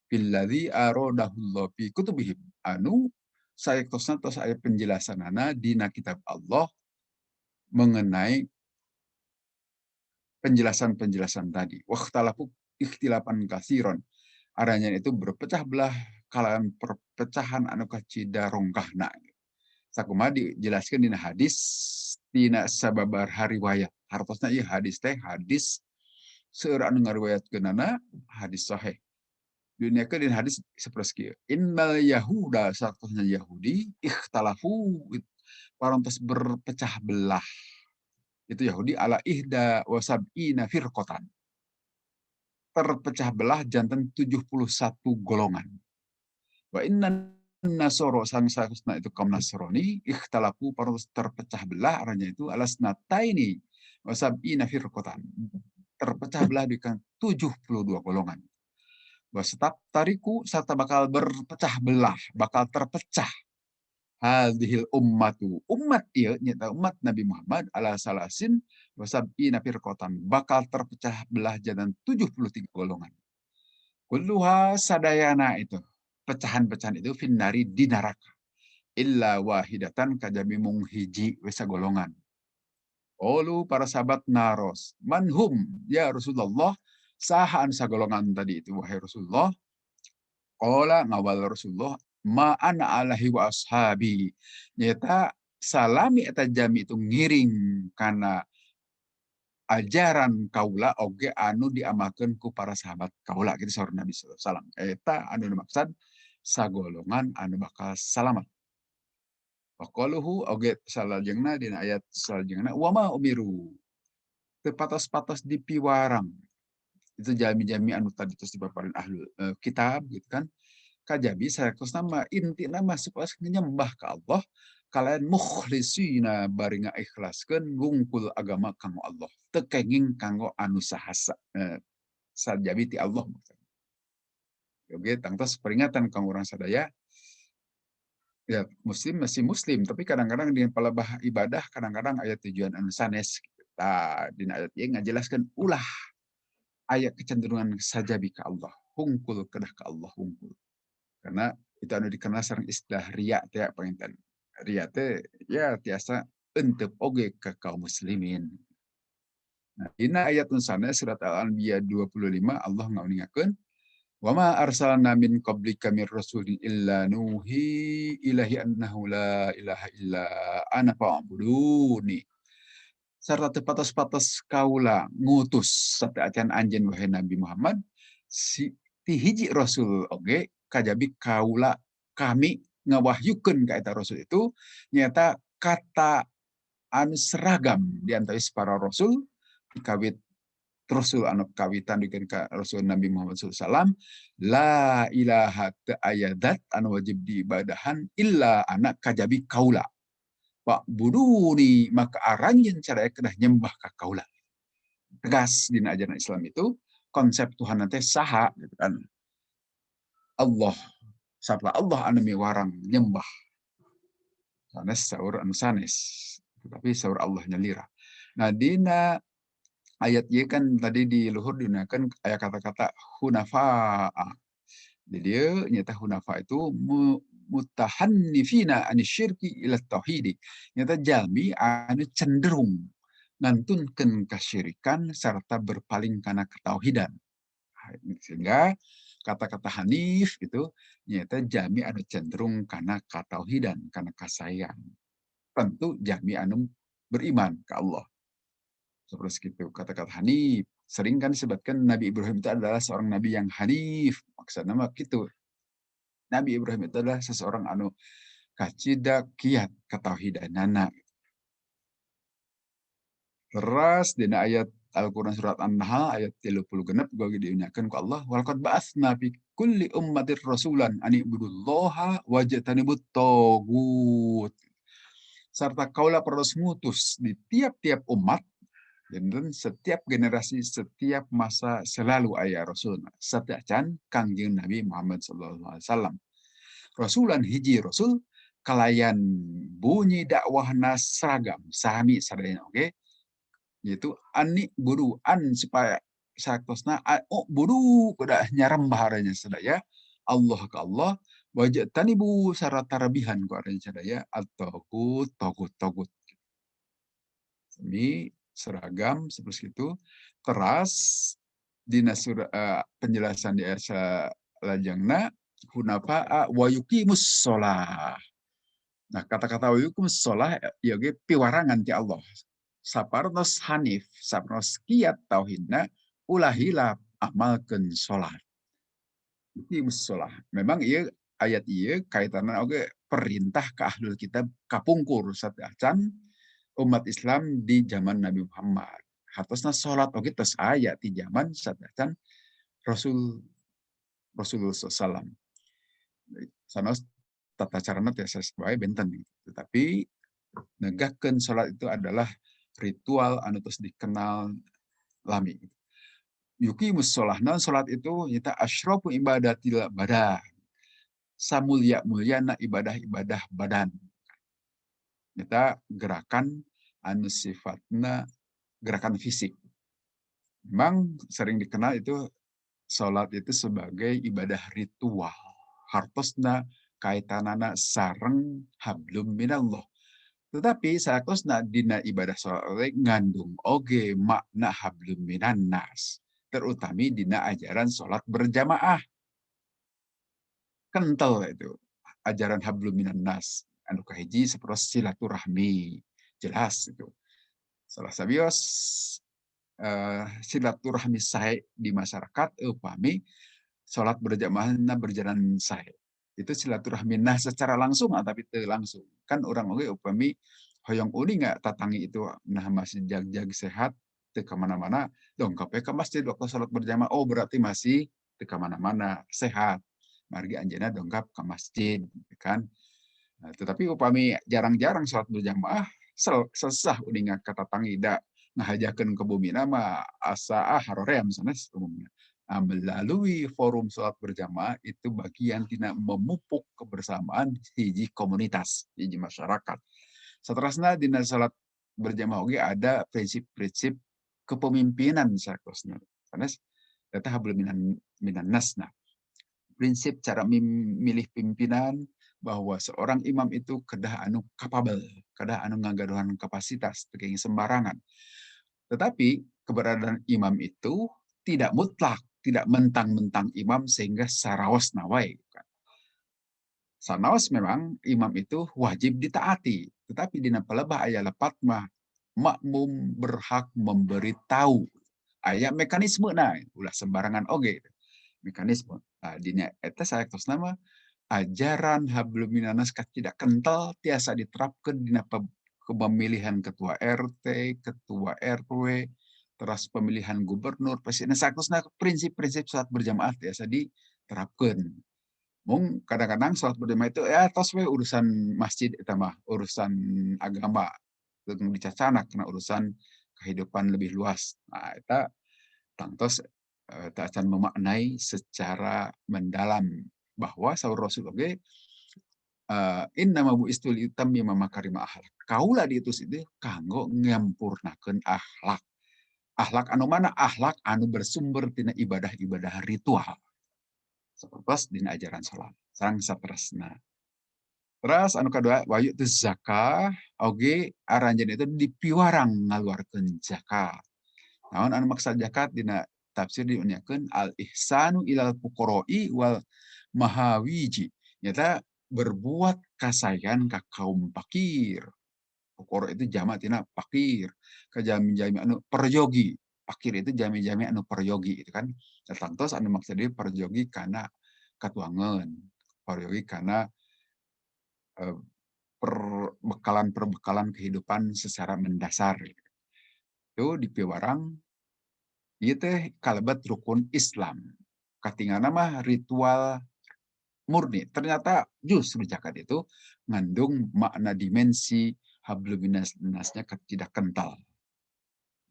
billadzi aradahullahu fi kutubihim anu saektosna tos aya penjelasanana dina kitab Allah mengenai penjelasan-penjelasan tadi. Wakhtalafu ikhtilafan katsiron. Aranya itu berpecah belah kalangan perpecahan anu kacida rongkahna. Sakumaha dijelaskeun dina hadis dina sababar riwayat. Hartosna ieu hadis teh hadis seueur anu ngariwayatkeunana hadis sahih. Duniakeun dina hadis sapertos kieu. Innal yahuda satosna Yahudi ikhtalafu parantos berpecah belah. Itu Yahudi ala ihda wasab'ina firqatan. Terpecah belah jantan 71 golongan. Wa inna nasoro sang sakusna itu kaum Nasrani ikhtalafu parantos terpecah belah aranya itu alasnataini wasab'ina firqatan. Terpecah belah di 72 golongan. Wastab tariku serta bakal berpecah belah, bakal terpecah hadhil ummatu umat ieu nyata umat Nabi Muhammad ala salasin wasab'ina firqatan bakal terpecah belah jalan 73 golongan. Kulluha sadayana itu pecahan-pecahan itu finnari di neraka illa wahidatan kajabi mung hiji wesa golongan. Olu para sahabat naros manhum ya Rasulullah sahaan sagolongan tadi itu wahai Rasulullah. Qala ngawal Rasulullah ma ana alahi wa ashabi. Nyata salami eta jami itu ngiring karena ajaran kaula oge anu diamalkeun ku para sahabat kaula gitu saur Nabi sallallahu alaihi wasallam. Eta anu dimaksud sagolongan anu bakal salamat. Waqaluhu oge salajengna dina ayat salajengna wa ma umiru. Teu patos-patos dipiwarang. Itu jami-jami anu tadi terus dipaparin ahlul kitab gitu kan. Kajabi saeuktos nama inti nama supaya nyembah ka Allah kalian mukhlisina bari ngaikhlaskeun wungkul agama kanggo Allah teu kenging kanggo anu sahasa sajabi ti Allah maksudna. Oge tangtos peringatan kanggo urang sadaya ya muslim masih muslim tapi kadang-kadang di palebah ibadah kadang-kadang aya tujuan anu sanes gitu. Tah dina ayat ieu ngajelaskeun ulah aya kecenderungan sajabi ka Allah hungkul kedah ka Allah hungkul. Karena itu anu dikenal sareng istilah riya teh panginten. Riya teh ya tiasa euteup oge ka kaum muslimin. Nah, dina ayat sana surat Al-Anbiya 25 Allah ngauningkeun wa ma arsalna min qablika mir rasulin illa nuhi ilahi annahu la ilaha illa ana fa'buduni. Sarta teu patos-patos kaula ngutus sateacan anjeun wahai Nabi Muhammad si ti hiji rasul oge kajabi kaula kami ngawahyukeun ka eta rasul itu nyata kata anu seragam di antara para rasul kawit rasul anu kawitan dikeun ka Rasul Nabi Muhammad SAW la ilaha teu aya zat anu wajib diibadahan illa ana kajabi kaula Pak buduni maka aranjeun sadaya kedah nyembah ka kaula. Tegas dina ajaran Islam itu konsep Tuhan teh saha gitu kan. Allah sabda Allah anu miwarang nyembah. Sanes saur anu sanes. Tapi saur Allah nyalira. Nah dina ayat ieu kan tadi di luhur digunakan aya kata-kata hunafa'a. Jadi nyata hunafa itu mutahannifina anisyirki ila tauhid. Nyata jalmi anu cenderung ngantunkeun kasyirikan serta berpaling kana ketauhidan. Sehingga kata-kata hanif itu nyata jami anu cenderung kana katauhidan, kana kasayan. Tentu jami anu beriman ke Allah. Seperti itu kata-kata hanif. Sering kan disebutkan Nabi Ibrahim itu adalah seorang nabi yang hanif. Maksudnya mah gitu. Nabi Ibrahim itu adalah seseorang anu kacida kiat katauhidanana. Terus dina ayat Al-Quran surat An-Nahl ayat 30 genep gue diunyakan ku Allah walaqad ba'atsna fi kulli ummatir rasulan an ibudullaha wajtanibut tagut. Serta kaulah perlu ngutus di tiap-tiap umat Dan setiap generasi, setiap masa selalu aya Rasul. Setiap can Kangjeng Nabi Muhammad SAW. Rasulan hiji Rasul kalayan bunyi dakwahna seragam, sami sadayana oke. Yaitu ani buru an supaya saktosna buru kuda nyaram baharanya sadaya Allah ke Allah wajah tanibu syarat tarabihan ku aranya sadaya atau togut ini seragam seperti itu teras dina penjelasan di asa lajangna hunapa wayuqimus shalah. Nah, kata-kata wayuqimus shalah ya ge piwarangan ti Allah. Sapartos hanif, sapartos kiat tauhidna ulah hilap amalkeun salat. Yuqimus shalah. Memang ieu ayat ieu kaitanna oge perintah ke ahlul kitab kapungkur satacan umat Islam di zaman Nabi Muhammad. Hartosna sholat oge tos aya di zaman satacan Rasulullah SAW. Sanos tata carana tiasa sesuai benten. Tetapi negahkeun sholat itu adalah ritual anu tos dikenal lami. Yuqimus sholah. Nah, sholat itu nyata asyrafu ibadatil badan. Samulya-mulyana ibadah-ibadah badan. Nyata gerakan anu sifatna gerakan fisik. Memang sering dikenal itu sholat itu sebagai ibadah ritual. Hartosna kaitanana sareng hablum minallah. Tetapi saktosna dina ibadah sholat ngandung oge makna hablum minannas. Terutami dina ajaran sholat berjamaah. Kental itu ajaran hablum minannas. Anu kahiji seperti silaturahmi. Jelas itu. Salah sabios silaturahmi sae di masyarakat upami sholat berjamaah berjalan sae. Itu silaturahmi nah secara langsung tapi teu langsung. Kan orang oge upami hoyong uni nggak tatangi itu nah masih jag-jag sehat teu ka mana-mana dongkap ke masjid waktu sholat berjamaah oh berarti masih teu ka mana-mana sehat. Margi anjeunna dongkap ke masjid kan. Nah, tetapi upami jarang-jarang sholat berjamaah sesah uning katatangi da ngahajakeun ke bumi nama asa haroream sanes umumnya. Nah, melalui forum sholat berjamaah itu bagian tina memupuk kebersamaan hiji komunitas, hiji masyarakat. Seterusnya dina sholat berjamaah oge ada prinsip-prinsip kepemimpinan saktosna. Sanes eta hablum minan nasna. Prinsip cara memilih pimpinan bahwa seorang imam itu kedah anu capable, kedah anu ngagaduhan kapasitas, teu sembarangan. Tetapi keberadaan imam itu tidak mutlak, tidak mentang-mentang imam sehingga saraos nawai. Sanaos memang imam itu wajib ditaati, tetapi dina pelebah aya lepat mah makmum berhak memberitahu. Aya mekanisme nah, ulah sembarangan oge. Mekanisme. Nah, dina eta saektosna nama ajaran hablum minannas tidak kental tiasa diterapkan dina pemilihan ketua RT, ketua RW, terus pemilihan gubernur, presiden saktosna prinsip-prinsip sholat berjamaah tiasa diterapkan. Mung kadang-kadang sholat berjamaah itu ya tos we urusan masjid eta mah, urusan agama teu dicacana karena urusan kehidupan lebih luas. Nah, eta tangtos tak akan memaknai secara mendalam bahwa saur Rasul oge inna mabu istul itam bima makarima akhlak. Kaula diutus itu kanggo ngampurnakeun akhlak. Akhlak anu mana? Akhlak anu bersumber tina ibadah-ibadah ritual. Sapertos dina ajaran salat. Sareng saterusna. Terus anu kadua wayu teu zakah oge aranjeun itu dipiwarang ngaluarkeun zakat. Naon anu maksud zakat dina tafsir diunyakeun al ihsanu ilal fuqara'i wal mahawiji. Nyata berbuat kasayan ka kaum fakir. Fuqara itu jamak tina fakir. Ka jami-jami anu peryogi. Fakir itu jami-jami anu peryogi itu kan. Tertentu anu maksud dia peryogi kana katuangan. Peryogi kana perbekalan kehidupan secara mendasar. Itu dipiwarang ieu teh kalebat rukun Islam. Katinggalna mah ritual murni. Ternyata justru zakat itu ngandung makna dimensi hablum minannasnya tidak kental.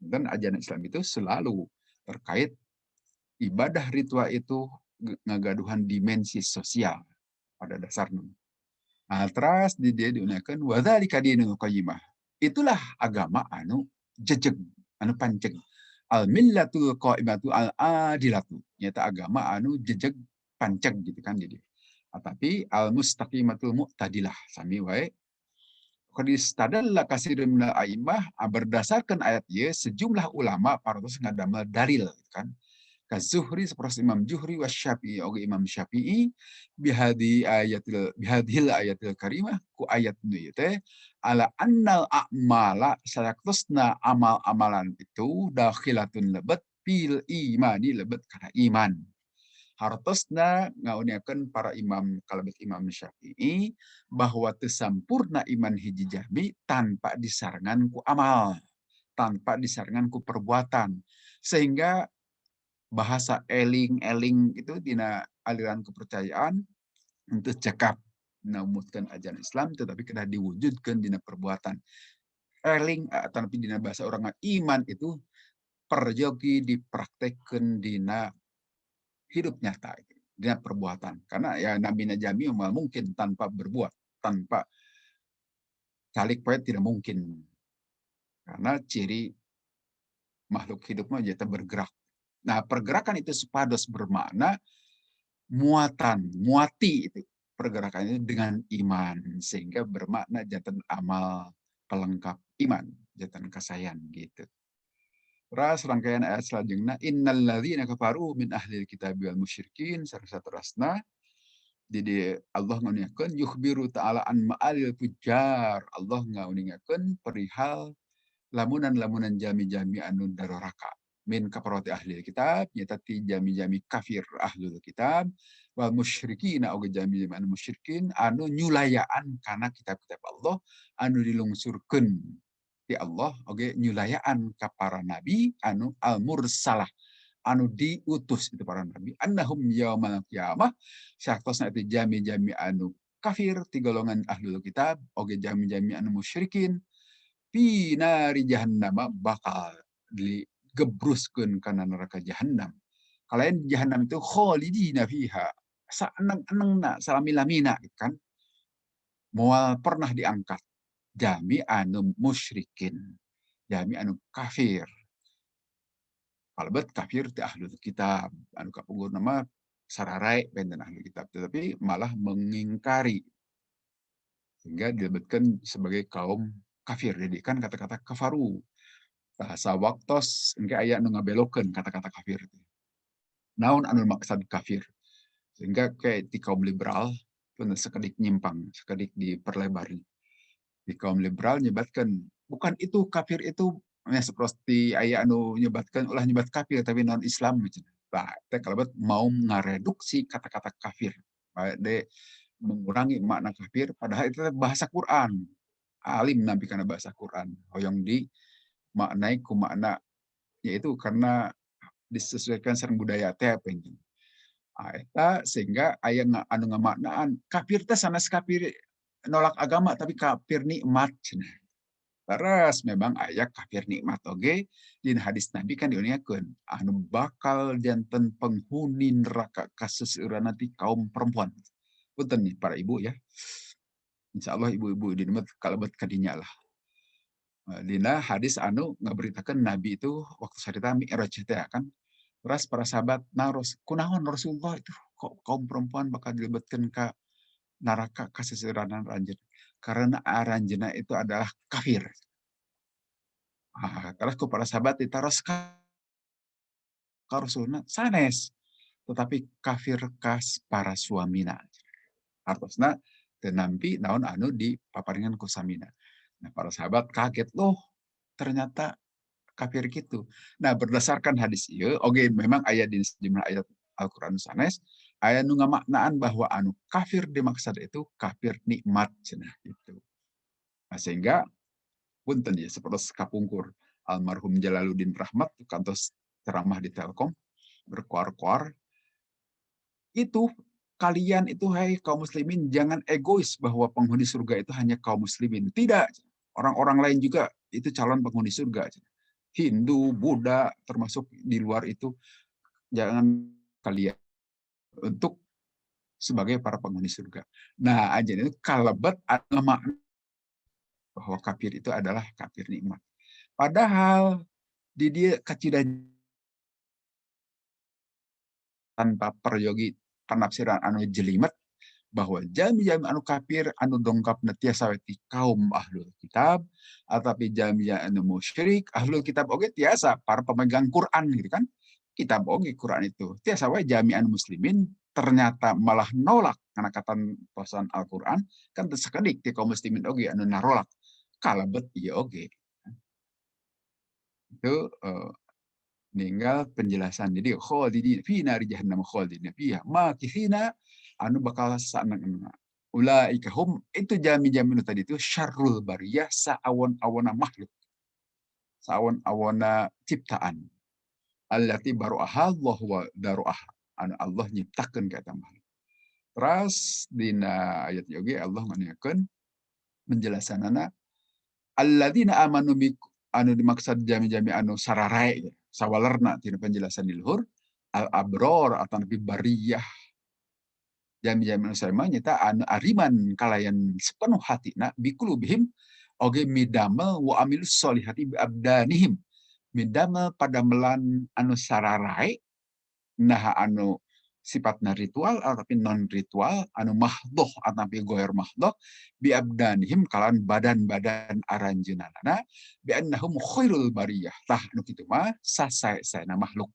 Dan ajaran Islam itu selalu terkait ibadah ritual itu ngagaduhan dimensi sosial pada dasarnya. Nah, terus di dia diunakan wadzalika dinul qayyimah. Itulah agama anu jejeg, anu panceg. Al millatul qaimatu al adilatu. Nyata agama anu jejeg panceg gitu kan jadi. Tapi al mustaqimatul mu'tadilah sami wae. Qad istadalla katsirun minal a'immah berdasarkan ayat ye sejumlah ulama parantos ngadamel dalil kan. Kazuhri seperti Imam Zuhri wa Syafi'i oge Imam Syafi'i bihadil ayatil karimah ku ayat nu ieu teh ala annal a'mala sayaktusna amal-amalan itu dakhilatun lebet fil imani lebet kana iman. Hartosna ngauniakeun para imam kalebet Imam Syafi'i bahwa teu sampurna iman hiji jami tanpa disarengan ku amal, tanpa disarengan ku perbuatan. Sehingga bahasa eling-eling itu dina aliran kepercayaan untuk cekap namutkeun ajaran Islam tetapi kena diwujudkeun dina perbuatan. Eling tapi dina bahasa orang iman itu perjogi dipraktekkeun dina hidup nyata, dina perbuatan. Karena ya Nabi Najami mungkin tanpa berbuat, tanpa calik poet tidak mungkin. Karena ciri makhluk hidup mah jadi bergerak. Nah, pergerakan itu supados bermakna muati itu pergerakannya dengan iman sehingga bermakna jantan amal pelengkap iman, jantan kasayan gitu. Ras rangkaian ayat selanjutnya innalladzina kafaru min ahlil kitabi wal musyrikin sareng saterusna jadi Allah ngauniakeun yukhbiru ta'ala an ma'alil fujar. Allah ngauniakeun perihal lamunan-lamunan jami-jami anu daroraka min kafarati ahli kitab nyata ti jami-jami kafir ahlul kitab wal musyrikin oge jami-jami anu musyrikin anu nyulayaan kana kitab-kitab Allah anu dilungsurkeun ti Allah oge nyulayaan ka para nabi anu al mursalah anu diutus itu para nabi annahum yaumal qiyamah saktosna itu jami-jami anu kafir ti golongan ahlul kitab oge jami-jami anu musyrikin fi nari jahannam bakal digebruskeun kana neraka jahanam. Kalain jahanam itu khalidina fiha. Saeneng-enengna salami-lamina kan. Moal pernah diangkat jami anu musyrikin. Jami anu kafir. Kalebet kafir ti ahlul kitab. Anu kapunggur nama sararae benten ahlul kitab. Tetapi malah mengingkari. Sehingga dilebetkan sebagai kaum kafir. Jadi kan kata-kata kafaru. Bahasa waktos engke aya nu ngabelokeun kata-kata kafir. Naon anu maksud kafir? Sehingga kayak di kaum liberal pun sekedik nyimpang, sekedik diperlebar. Di kaum liberal nyebatkan bukan itu kafir itu seperti aya anu nyebatkan ulah nyebat kafir tapi non Islam gitu. Nah, teh kalebet mau ngareduksi kata-kata kafir. De mengurangi makna kafir padahal itu bahasa Quran. Alim nampi kana bahasa Quran. Hoyong di maknai ku makna yaitu karena disesuaikan sareng budaya teh penting. Eta sehingga aya anu ngamaknaan kafir teh sanes kafir nolak agama tapi kafir nikmat cenah. Terus memang aya kafir nikmat oge di hadis Nabi kan diuniakeun anu bakal janten penghuni neraka kaseuseurana ti kaum perempuan. Punten nih para ibu ya. Insyaallah ibu-ibu di dimet kalebet kadinya lah. Dina hadis anu ngaberitakeun Nabi itu waktu sarita Mi'raj teh kan. Terus para sahabat naros kunaon Rasulullah itu kok kaum perempuan bakal dilebetkeun ka neraka kaseuseuranan ranjeun. Karena aranjeunna itu adalah kafir. Terus ku para sahabat ditaros ka Rasulna sanes. Tetapi kafir kas para suamina. Artosna teu nampi naon anu dipaparingan ku samina. Nah, para sahabat kaget loh ternyata kafir gitu. Nah, berdasarkan hadis ieu oge memang aya di sejumlah ayat Al-Qur'an sanes aya nu ngamaknaan bahwa anu kafir dimaksud itu kafir nikmat cenah gitu. Nah, sehingga punten ya seperti kapungkur almarhum Jalaluddin Rahmat kantos ceramah di Telkom berkoar-koar itu kalian itu hai kaum muslimin jangan egois bahwa penghuni surga itu hanya kaum muslimin. Tidak. Orang-orang lain juga itu calon penghuni surga. Hindu, Buddha, termasuk di luar itu, jangan kalian untuk sebagai para penghuni surga. Nah, aja itu kalebet adalah makna bahwa kafir itu adalah kafir nikmat. Padahal di dia kacidan tanpa peryogi penafsiran anu jelimet bahwa jami-jami anu kafir anu dongkapna tiasa ti kaum ahlul kitab atapi jami anu musyrik ahlul kitab oge tiasa para pemegang Quran gitu kan. Kitab oge Quran itu tiasa wae jami anu muslimin ternyata malah nolak karena kata posan Al-Qur'an kan teu sakedik ti kaum muslimin oge anu narolak kalebet ieu oge. Itu ninggal penjelasan jadi khalidin fi nari jahannam khalidin fiha makithina anu bakal sanang ulaika hum itu jami-jami tadi itu syarrul bariyah saawon-awona makhluk saawon-awona ciptaan allati baru'aha Allah wa daru'aha anu Allah nyiptakeun ka eta makhluk. Terus dina ayat oge Allah nganiakeun menjelasanana alladzina amanu anu dimaksud jami-jami anu sararae sawalerna tina penjelasan di luhur al abror atau nabi bariyah jami-jami anu sarema nyata anu ariman kalayan sepenuh hatina bikulubihim oge midamel wa amilus solihati bi abdanihim midamel pada melan anu sararae nah anu sifatna ritual tapi non ritual anu mahdoh atapi goer mahdoh bi abdanihim kalan badan-badan aranjeunana bi annahum khairul bariyah tah anu kitu mah sasaena makhluk.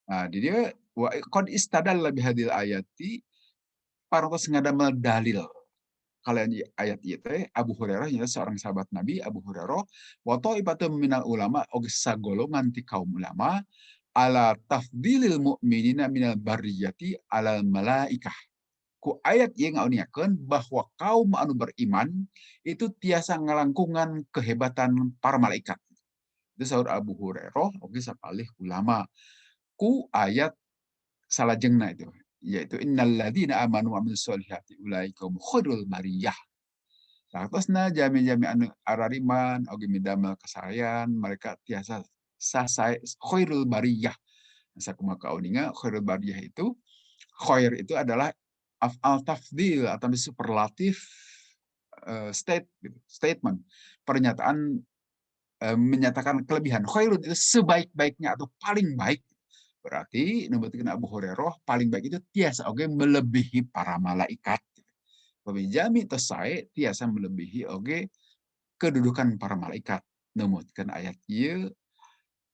Nah, di dia wa qad istadalla bi hadil ayati parantos ngadamel dalil kalian ayat ieu teh Abu Hurairah nya seorang sahabat Nabi Abu Hurairah wa ta'ibatum minal ulama oge sagolongan ti kaum ulama ala tafdilil mu'minina minal bariyati alal malaikah. Ku ayat ieu ngauniakeun bahwa kaum anu beriman itu tiasa ngalangkungan kehebatan para malaikat. Itu saur Abu Hurairah oge sapalih ulama. Ku ayat salajengna itu yaitu innalladzina amanu wa amilus solihati ulaika hum khairul bariyah. Saktosna jami-jami anu arariman oge midamel kasayan mereka tiasa sasae khairul bariyah. Sakumaha kauninga khairul bariyah itu khair itu adalah af'al tafdil atau superlatif statement pernyataan menyatakan kelebihan khairun itu sebaik-baiknya atau paling baik berarti nubuatkeun Abu Hurairah paling baik itu tiasa oge melebihi para malaikat. Pemijami tesae tiasa melebihi oge kedudukan para malaikat. Numutkeun ayat ieu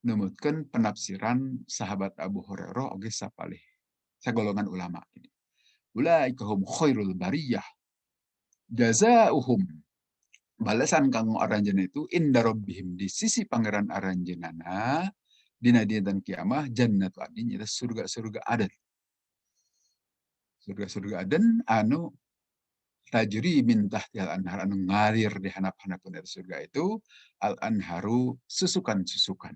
numutkeun penafsiran sahabat Abu Hurairah oge sapalih sagolongan ulama ini. Ulaika hum khairul bariyah. Jazaohum balasan kanggo aranjeunna itu inda rabbihim di sisi pangeran aranjeunana dina dinten kiamah jannatu adnin itu surga-surga aden. Surga-surga aden anu tajri min tahtihal anhar anu ngalir di handap-handapna surga itu al anharu susukan-susukan.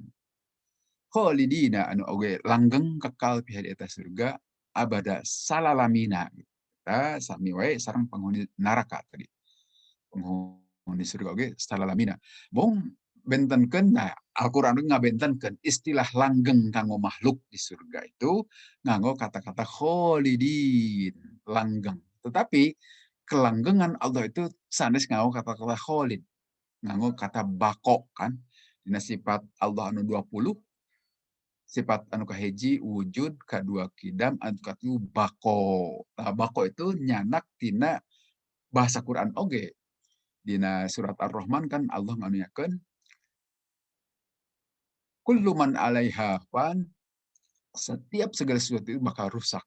Khalidina anu oge langgeng kekal pihak di atas surga abada salalamina. Kita sami wae sareng penghuni neraka tadi. Penghuni surga oge salalamina. Mung bentenkeun nah Al-Qur'an ngabentenkeun istilah langgeng kanggo makhluk di surga itu nganggo kata-kata khalidin, langgeng. Tetapi kelanggengan Allah itu sanes nganggo kata-kata khalid. Nganggo kata bako kan. Dina sifat Allah anu 20 sifat anu kahiji wujud, kadua kidam, anu katilu bako. Nah, bako itu nyanak tina bahasa Quran oge. Dina surat Ar-Rahman kan Allah nganuyakeun kullu man 'alaiha fan setiap segala sesuatu itu bakal rusak.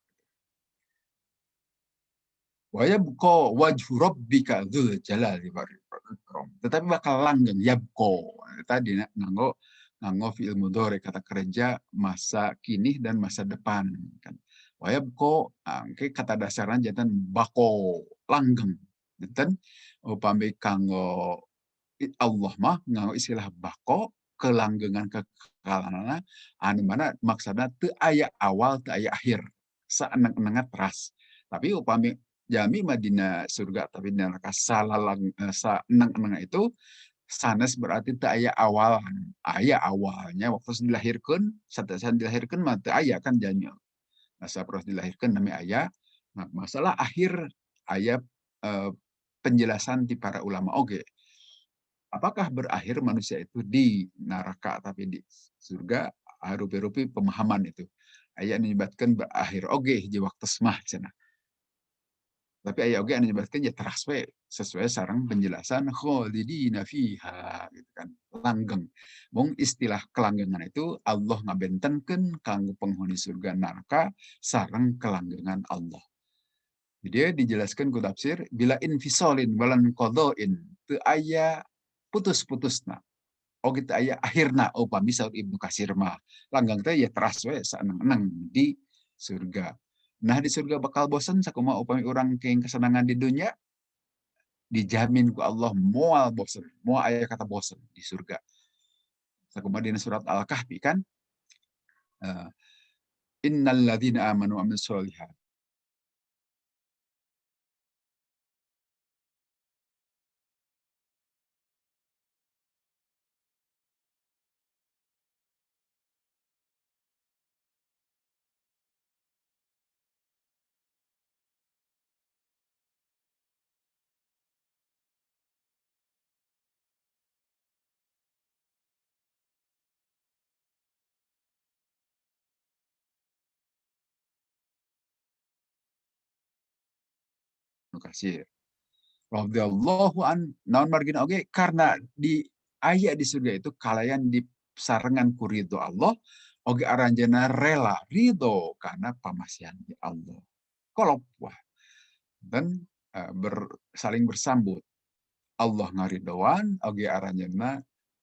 Wa yabqa wajhu rabbika dzul jalali wal ikram. Tetapi bakal langgeng yabqa. Tadi nganggo fi'il mudhari kata kerja masa kini dan masa depan kan. Wa yabqa angke kata dasarna janten bako langgeng. Janten upami kanggo Allah mah nganggo istilah bako kelanggengan kekalanana anu mana maksudna teu aya awal teu aya akhir saeneng-enengat teras. Tapi upami jami mah dina surga tapi dina neraka saeneng-eneng itu Sanes berarti teu aya awal. Aya awalnya waktu dilahirkeun, saat dilahirkeun mah teu aya kan jalmi. Nah, saprot dilahirkeun nami aya. Nah, masalah akhir aya penjelasan di para ulama oge. Apakah berakhir manusia itu di neraka tapi di surga? Harupi-rupi pemahaman itu. Aya menyebutkan berakhir oge hiji waktu semah cenah. Tapi aya oge anu nyebutkeun ya teras we sesuai sareng penjelasan khalidina fiha gitu kan. Langgeng. Mung istilah kelanggengan itu Allah ngabentenkeun kanggo penghuni surga neraka sareng kelanggengan Allah. Jadi dijelaskan ku tafsir bila infisolin walan qadain teu aya putus-putusna. Oge teu aya akhirna upami saur Ibnu Katsir mah. Langgang teh ya teras we saeneng-eneng di surga. Nah di surga bakal bosan sakumaha upami urang keing kesenangan di dunia dijamin ku Allah moal bosan, moal aya kata bosan di surga. Sakumaha dina surat Al-Kahfi kan innal ladzina amanu wa amilus solihat nu kasih radhiyallahu an naon margina oge karena di aya di surga itu kalayan di sarengan ku ridho Allah oge aranjeunna rela ridho karena pamasihan di Allah. Kolop wah dan saling bersambut. Allah ngaridoan oge aranjeunna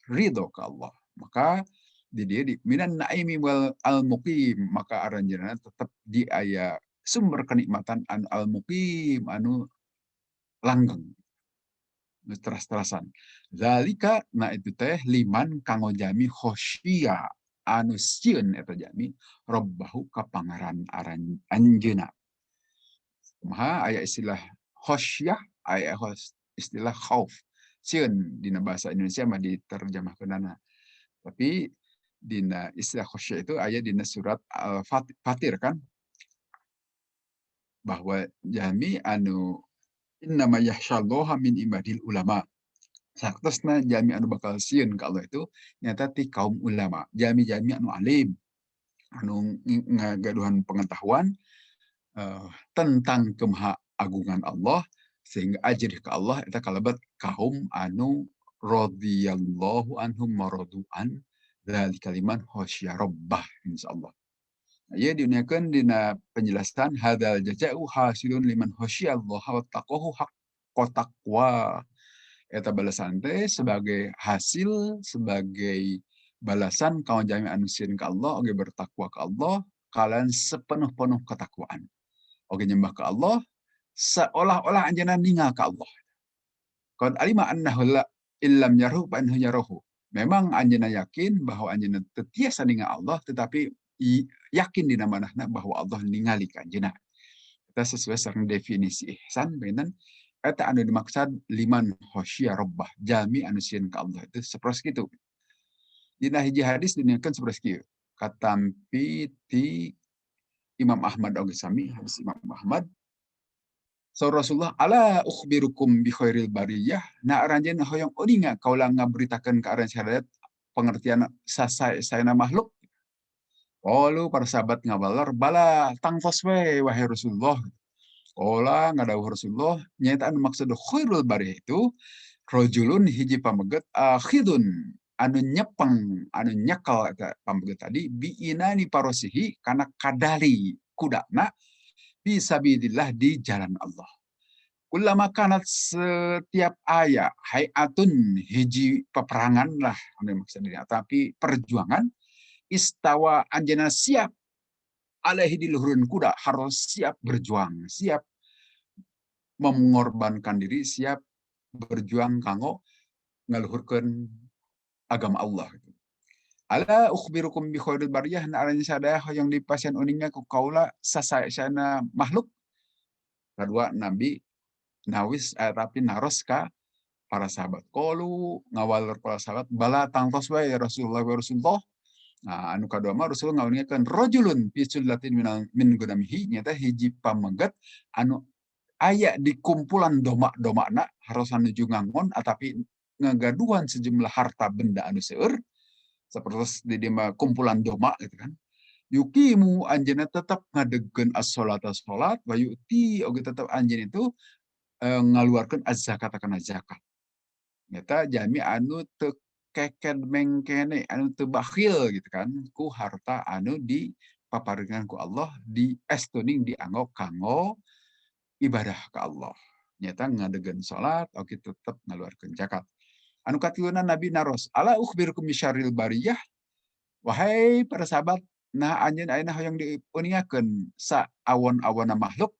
ridho ka Allah. Maka di dia di minan naimi wal al muqim maka aranjeunna tetap di aya sumber kenikmatan an al muqim anu langgeng teras-terasan. Zalika na itu teh liman kanggo jami khosyia anu sieun eta jami robbahu ka pangaran anjeunna. Kumaha aya istilah khosyah, aya istilah khauf. Sieun dina bahasa Indonesia mah diterjemahkeunana. Tapi dina istilah khosyia itu aya dina surat Al-Fatir kan bahwa jami anu innama yakhsyallaha min ibadil ulama. Saktosna jami anu bakal sieun ka Allah itu nyata ti kaum ulama, jami-jami anu alim, anu ngagaduhan pengetahuan tentang kemaha agungan Allah sehingga ajrih ka Allah eta kalebat kaum anu radhiyallahu anhum maradu'an dzalika liman khasyya rabbah insyaallah. Ieu diuniakeun dina penjelasan hadzal jazaa'u hasilun liman khasyiallahu wa taqahu haqqa taqwa. Eta balasan teh sebagai hasil sebagai balasan kaum jami anu sieun ka Allah oge bertakwa ka Allah kalian sepenuh-penuh ketakwaan. Oge nyembah ka Allah seolah-olah anjeunna ningal ka Allah. Qad alima annahu la illam yarhu fa innahu yarahu. Memang anjeunna yakin bahwa anjeunna teu tiasa ningal Allah tetapi yakin dina manahna bahwa Allah ningali ka anjeunna. Eta sesuai sareng definisi ihsan beunan eta anu dimaksud liman khosyia rabbah jami anu sieun ka Allah itu sapertos kitu. Dina hiji hadis dinyakeun sapertos kieu. Katampi ti Imam Ahmad oge sami hadis Imam Ahmad saur Rasulullah ala ukhbirukum bi khairil bariyah na aranjeun hoyong uninga kaula ngaberitakeun ka aran syahadat pengertian sasaena makhluk. Qalu para sahabat ngabalar bala tangtos we wahai Rasulullah. Qala ngadawuh Rasulullah nyaeta anu maksud khairul bariyah itu rajulun hiji pameget akhidun anu nyepeng anu nyekel eta pameget tadi bi inani parosihi kana kadali kudana fisabilillah di jalan Allah. Kullama kanat setiap aya hayatun hiji peperangan lah anu maksudnya tapi perjuangan istawa anjeunna siap alaihi di luhureun kuda harus siap berjuang, siap mengorbankan diri, siap berjuang kanggo ngaluhurkeun agama Allah. Ala ukhbirukum bi khairil bariyah na aranya sadaya hoyong dipasieun uningna ku kaula sasaena makhluk. Kadua Nabi nawis tapi naros ka para sahabat. Qalu ngawal para sahabat bala tangtos wae ya Rasulullah wa Rasulullah. Nah, anu kadua mah Rasulullah ngawalikeun rajulun fi sullatin min gunamihi nyata hiji pamegat anu aya di kumpulan doma-domana harosan nuju ngangon atapi ngagaduhan sejumlah harta benda anu seueur sapertos di dieu mah kumpulan doma gitu kan. Yukimu anjeunna tetep ngadegkeun as-sholata salat wa yu'ti oge tetep anjeun itu ngaluarkeun az-zakat kana zakat. Nyata jami anu teu keken mengkene anu teu bakhil gitu kan ku harta anu dipaparingan ku Allah di estuning dianggap kanggo ibadah ke Allah. Nyata ngadegeun salat oke tetep ngaluarkeun zakat. Anu katilunan Nabi naros, ala ukhbirukum bisyarril bariyah. Wahai para sahabat, nah anjeun ayeuna hoyong diuningakeun sa awon-awonna makhluk.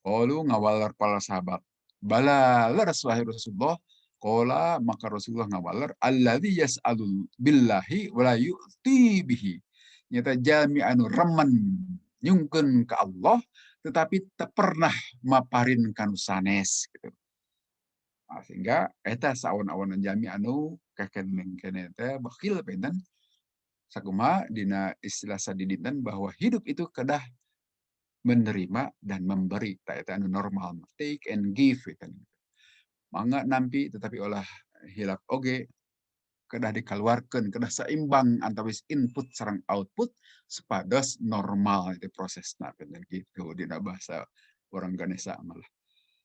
Qalu ngawalar para sahabat. Bala laras wahai Rasulullah. Qala maka Rasulullah ngawalar alladzi yas'alul billahi wa la yu'ti bihi. Nyata jami anu remen nyungkeun ka Allah tetapi tak pernah maparin kanu sanes gitu. Nah, sehingga eta saon-awonan jami anu keken mengkene teh bakhil penten sakumaha dina istilah sadidinten bahwa hidup itu kedah menerima dan memberi ta eta anu normal take and give eta. Mangga nampi tetapi olah hilap oge kedah dikaluarkeun kedah seimbang antawis input sareng output supados normal itu prosesna penten gitu dina bahasa orang Ganesha malah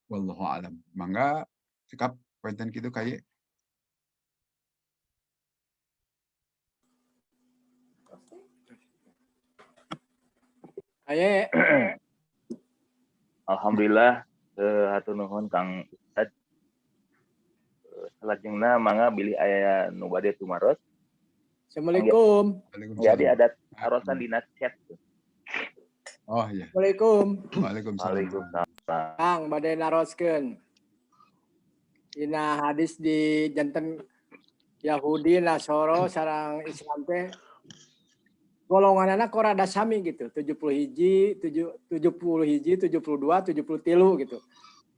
wallahu alam. Mangga sikap penten kitu kaye. Aye, Alhamdulillah hatur nuhun Kang Ustad. Salajengna mangga bilih aya nu bade tumaros. Assalamualaikum. Jadi ada arosan dina chat. Oh iya. Assalamualaikum. Waalaikumsalam. Waalaikumsalam. Kang, badai naroskeun. Dina hadis di janten Yahudi, Nasoro, sarang Islam teh golonganana korada sami gitu. 70 hiji, 72, 73 gitu.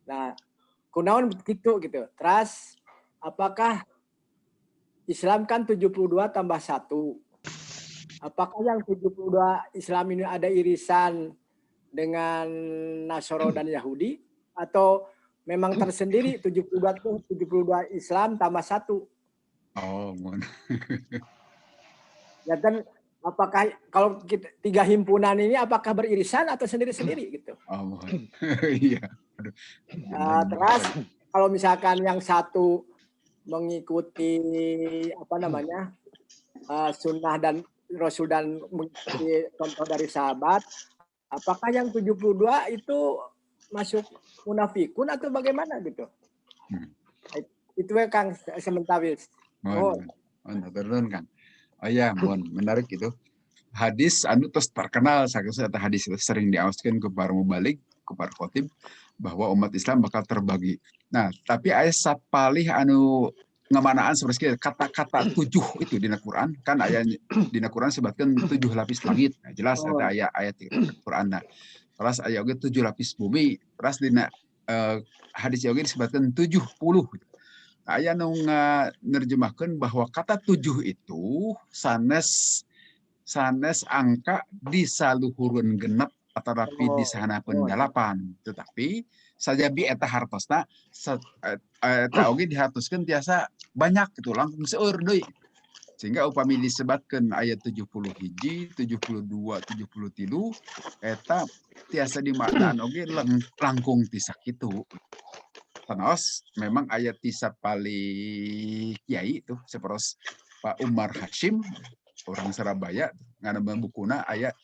Nah, kunaon gitu gitu. Terus apakah Islam kan 72 tambah 1. Apakah yang 72 Islam ini ada irisan dengan Nasoro dan Yahudi atau memang tersendiri 72 Islam tambah 1? Oh, mohon. Ya kan apakah kalau kita, 3 himpunan ini apakah beririsan atau sendiri-sendiri gitu? Oh, mohon. Iya. Terus kalau misalkan yang satu mengikuti apa namanya sunnah dan Rasul dan mengikuti contoh dari sahabat, apakah yang 72 itu masuk munafikun atau bagaimana gitu? Itu ya Kang sementawis. Mohon. Mohon Kang. Oh iya, mohon menarik itu. Hadis anu terus terkenal sakitu eta hadis itu sering diaoskeun ke para mubalik, ke para khotib bahwa umat Islam bakal terbagi. Nah, tapi aya sapalih anu ngamanaan seperti kata-kata 7 itu dina Quran kan aya dina Quran sebutkeun 7 lapis langit. Nah, jelas eta aya ayat Qur'anna. Terus aya oge 7 lapis bumi. Terus dina hadis oge disebutkeun 70. Aya nu nerjemahkeun bahwa kata 7 itu sanes angka disaluhurun genep atau rapi di sahanapeun 8. Tetapi sajabi eta hartosna eta oge dihartoskeun tiasa banyak gitu langsung seueur deui. Sehingga upami disebatkeun ayat 70 hiji, 72, 73 eta tiasa dimaknaan oge langkung ti sakitu. Panos memang ayat tisap paling kiai itu seperos Pak Umar Hashim orang Surabaya ngana bukuna ayat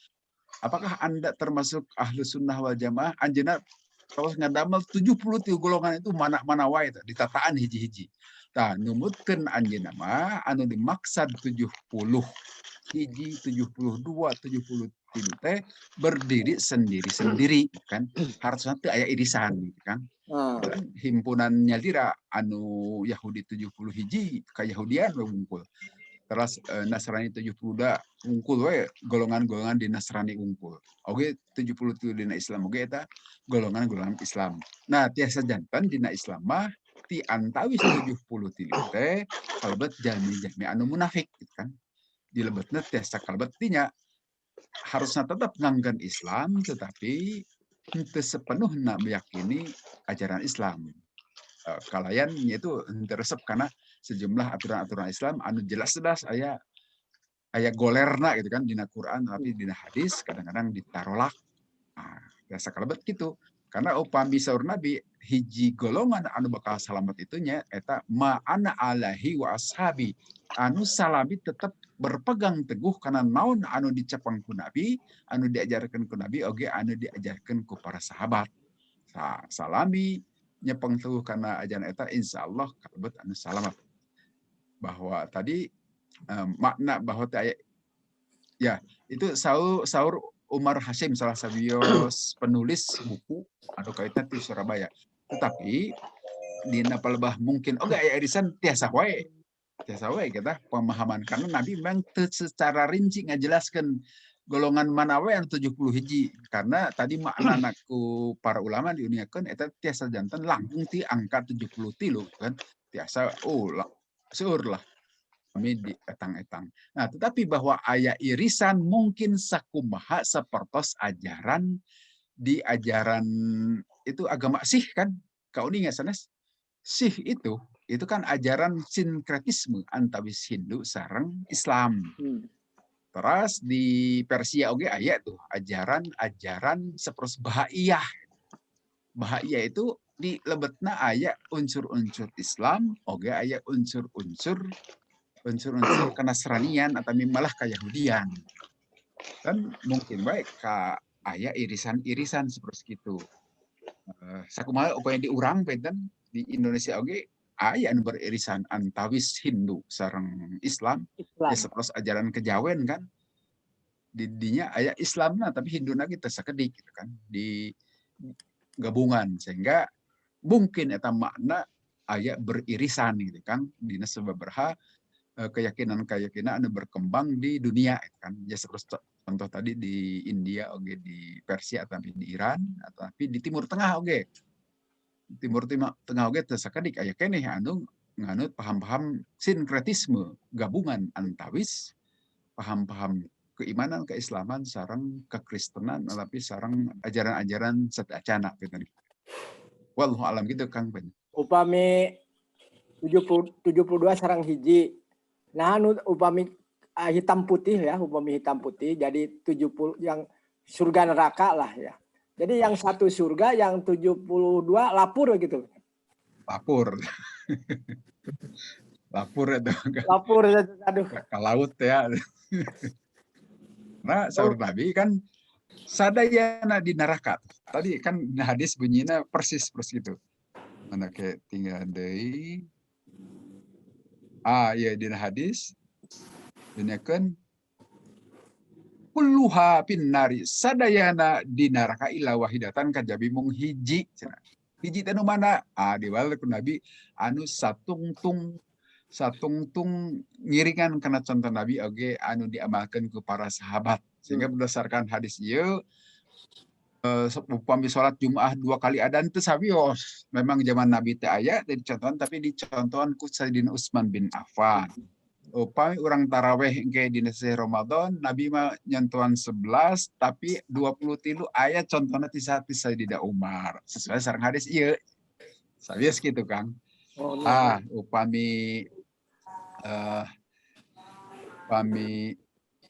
apakah Anda termasuk ahlu sunnah wal jamaah anjeunna terus ngadamel 70 golongan itu mana wae ditataan hiji-hiji. Tah numutkeun anjeunna mah anu dimaksud 70 hiji 72 73 teh berdiri sendiri-sendiri kan harusnya teu aya irisan kan. Himpunan nyalira anu Yahudi 70 hiji ka Yahudian we wungkul. Terus Nasrani 72 wungkul we golongan-golongan di Nasrani wungkul. Oge 70 dina Islam oge eta golongan-golongan Islam. Nah tiasa janten dina Islam mah ti antawis 70 tilu teh kalebet jalmi-jalmi anu munafik gitu kan. Dilebetna tiasa kalebet tinya harusnya tetap nganggen Islam tetapi henteu sepenuhna meyakini ajaran Islam. Kalayan itu henteu resep karena sejumlah aturan-aturan Islam anu jelas-jelas aya golerna gitu kan dina Quran tapi dina hadis kadang-kadang ditarolak. Nah, biasa kalebet gitu. Karena upami saur Nabi hiji golongan anu bakal salamet itunya eta ma ana alaihi wa ashabi. Anu salami tetap berpegang teguh karena naon anu dicepeng ku Nabi, anu diajarkan ku Nabi oge anu diajarkan ku para sahabat. Salami nyepeng teguh karena ajaran eta insyaallah kalebet anu salamet. Bahwa tadi makna bahwa ya itu saur Umar Hasyim salah sabios penulis buku anu kaitan di Surabaya. Tetapi dina palebah mungkin oge aya irisan tiasa wae kita pemahaman karena Nabi memang secara rinci ngajelaskeun golongan mana wae anu 70 hiji karena tadi makna ku para ulama diuniakeun eta tiasa janten langkung ti angka 73 kan tiasa seueur lah kami di etang-etang. Nah, tetapi bahwa aya irisan mungkin sakumaha sapertos ajaran di ajaran itu agama Sikh kan? Kau ingat sanes? Sikh itu kan ajaran sinkretisme antawis Hindu sareng Islam. Terus di Persia oge aya tuh ajaran sapertos Bahaiyah. Bahaiyah itu di lebetna aya unsur-unsur Islam, oge aya unsur-unsur kenasranian atau malah kayahudian. Dan mungkin baik aya irisan-irisan seperti itu. Sakumaha upaya diurang penten di Indonesia oge aya anu beririsan antawis Hindu sareng Islam. Ya seperti ajaran kejawen kan. Dinya aya Islamna tapi Hinduna kita sakedik gitu kan di gabungan sehingga mungkin eta makna aya beririsan gitu kan dina sababaraha keyakinan-keyakinan anu berkembang di dunia kan ya seperti contoh tadi di India oge di Persia tapi di Iran tapi di Timur Tengah oge Timur Tengah oge teu sakedik aya keneh anu nganut paham-paham sinkretisme gabungan antawis paham-paham keimanan keislaman sareng kekristenan tapi sareng ajaran-ajaran sadacana gitu. Wallahu alam gitu Kang Ben. Upami 72 sarang hiji. Nah, upami hitam putih ya, upami hitam putih jadi 70 yang surga neraka lah ya. Jadi yang satu surga, yang 72 lapur gitu. Lapur. Lapur itu. Lapur aduh. Ke laut ya. Nah, saur Nabi kan sadayana di neraka. Tadi kan hadis bunyinya persis gitu. Mana kayak tinggal deui. Ya di hadis dinyakeun kulluha pinnari sadayana di neraka ila wahidatan kajabi mung hiji cenah. Hiji teh nu mana? Diwale ku Nabi anu satungtung ngiringan kana contoh Nabi oge anu diamalkeun ku para sahabat. Sehingga berdasarkan hadis ieu upami sholat Jumaah 2 kali adzan teu sabios. Memang zaman Nabi teh aya teh dicontohan tapi dicontohan ku Sayyidina Utsman bin Affan. Upami urang taraweh engke dina Ramadan Nabi mah nyentuhan 11 tapi 23 aya contohna ti Sayyidina Umar. Sesuai sareng hadis ieu. Sabios kitu Kang. Upami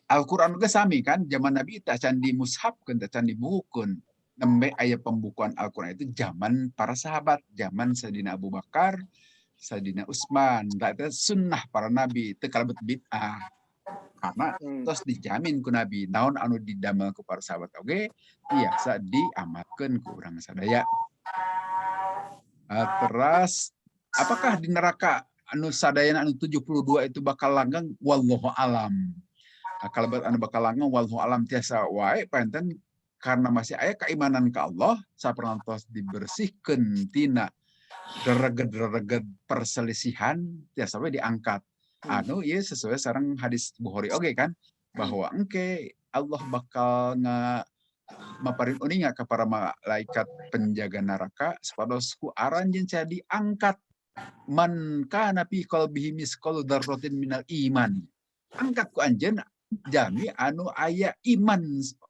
Al-Quran juga sami kan, zaman Nabi tak can dimushafkeun, tak can dibukukeun. Nembe aya pembukuan Al-Quran itu zaman para sahabat, zaman Sayyidina Abu Bakar, Sayyidina Utsman, itu sunnah para nabi, teu kalebet bid'ah. Karena terus dijamin ku Nabi, naon anu didamel ku para sahabat oge, tiasa diamalkeun ku urang sadaya. Terus apakah di neraka anu sadayana anu 72 itu bakal langgeng? Wallahu alam. Kalebet anu bakal langgeng wallahu alam tiasa wae paenten karena masih aya keimanan ka Allah saperantos dibersihkeun tina dereget perselisihan tiasa wae diangkat. Anu ieu sesuai sareng hadis Bukhari oge kan bahwa engke Allah bakal maparin uninga ka para malaikat penjaga neraka supados ku aran jeung diangkat man kana fi qalbihi misqalu dzarratin minal iman. Angkat ku anjeun jami anu aya iman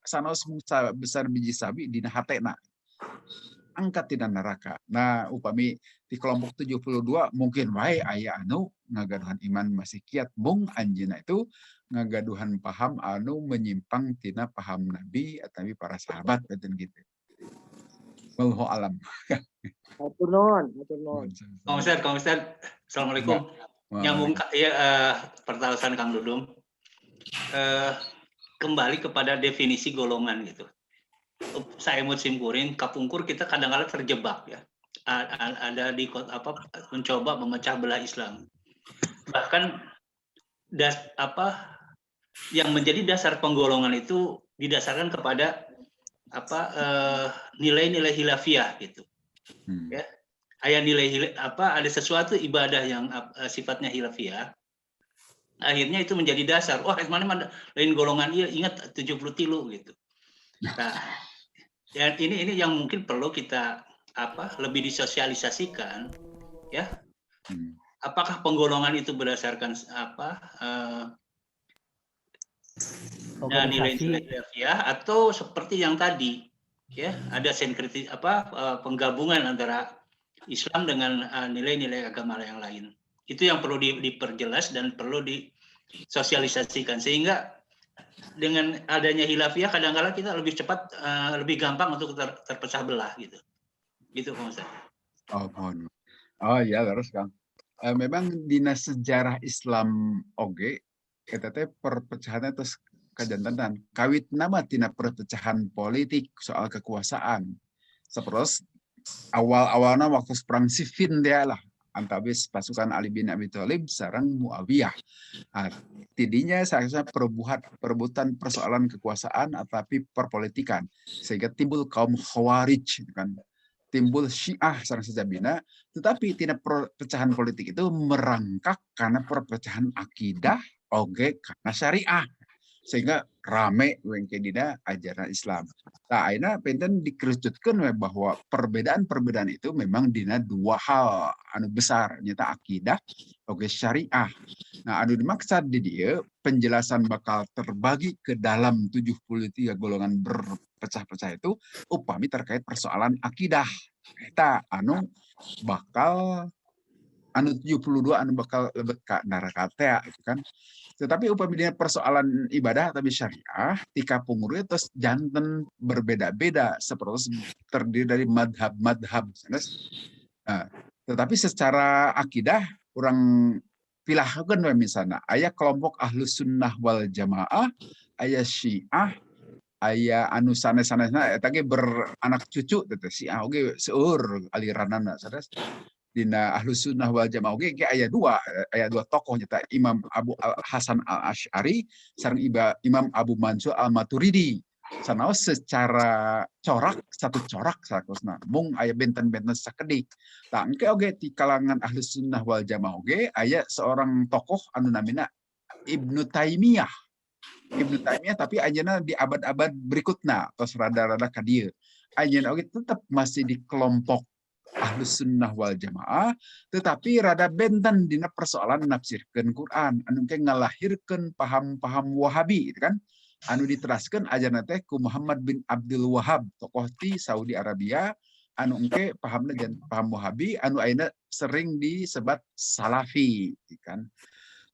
sanaos besar biji sabi dina hatena. Angkat tina neraka. Nah, upami di kelompok 72 mungkin wae aya anu ngagaduhan iman masih kiat mung anjeunna itu ngagaduhan paham anu menyimpang tina paham Nabi atawi para sahabat beten gitu. Wallahu alam. Matur nuwun, matur nuwun. Kang Ustaz. Assalamualaikum. Nyambung pertanyaan Kang Dudung. Kembali kepada definisi golongan gitu. Saya mau simpulin, kapungkur kita kadang-kadang terjebak ya. Ada di mencoba memecah belah Islam. Bahkan yang menjadi dasar penggolongan itu didasarkan kepada nilai-nilai hilafiyah gitu. Ya. Ada sesuatu ibadah yang sifatnya hilafiyah. Akhirnya itu menjadi dasar. Wah, mana lain golongan iya ingat 73 gitu. Nah, ya ini yang mungkin perlu kita lebih disosialisasikan ya. Apakah penggolongan itu berdasarkan nilai-nilai ya atau seperti yang tadi ya ada sinkretis penggabungan antara Islam dengan nilai-nilai agama yang lain. Itu yang perlu diperjelas dan perlu disosialisasikan sehingga dengan adanya hilafiyah kadang-kadang kita lebih cepat lebih gampang untuk terpecah belah gitu. Gitu Pak Ustaz. Oh iya terus Kang. Memang dina sejarah Islam oge eta teh perpecahan terus kajantenan kawit nama tina perpecahan politik soal kekuasaan. Seperti awal-awalnya waktu perang Siffin dia lah antabis pasukan Ali bin Abi Thalib sareng Muawiyah. Tidinya seharusnya perebutan persoalan kekuasaan tapi perpolitikan sehingga timbul kaum Khawarij kan. Timbul Syiah sareng sajabina, tetapi tina perpecahan politik itu merangkak karena perpecahan akidah oge karena syariah. Sehingga rame wengke dina ajaran Islam. Nah, akhirnya penten dikerucutkan bahwa perbedaan-perbedaan itu memang dina dua hal anu besar, nyata akidah oge syariah. Nah, anu dimaksud di dia penjelasan bakal terbagi ke dalam 73 golongan berpecah-pecah itu upami terkait persoalan akidah. Eta anu bakal anu 72 anu bakal lebet ka neraka teh itu kan. Tetapi upamanya persoalan ibadah tapi syariah tika punguru terus janten berbeda-beda seperti terdiri dari madhab-madhab. Nah, tetapi secara akidah orang pilahkan misalnya aya kelompok ahlus sunnah wal jamaah, aya syiah, aya anu sanes-sanesna eta ge beranak cucu teh syiah oge seueur aliranana sanes. Dina ahlus sunnah wal jamaah oge aya dua tokoh nyata Imam Abu Hasan al Asy'ari sareng Imam Abu Mansur al Maturidi. Sanaos secara corak satu corak sakusna mung aya benten-benten sakedik. Tah engke oge di kalangan ahlus sunnah wal jamaah oge aya seorang tokoh anu namina Ibnu Taimiyah. Ibnu Taimiyah tapi ayeuna di abad-abad berikutna tos rada-rada ka dieu. Ayeuna oge tetap masih di kelompok Ahlus Sunnah wal Jamaah, tetapi rada benten dina persoalan nafsirkeun Quran, anu engke ngalahirkeun paham-paham Wahabi gitu kan. Anu diteraskeun ajarna teh ku Muhammad bin Abdul Wahhab, tokoh ti Saudi Arabia, anu engke pahamna jangan paham Wahabi, anu ayeuna sering disebat Salafi gitu kan.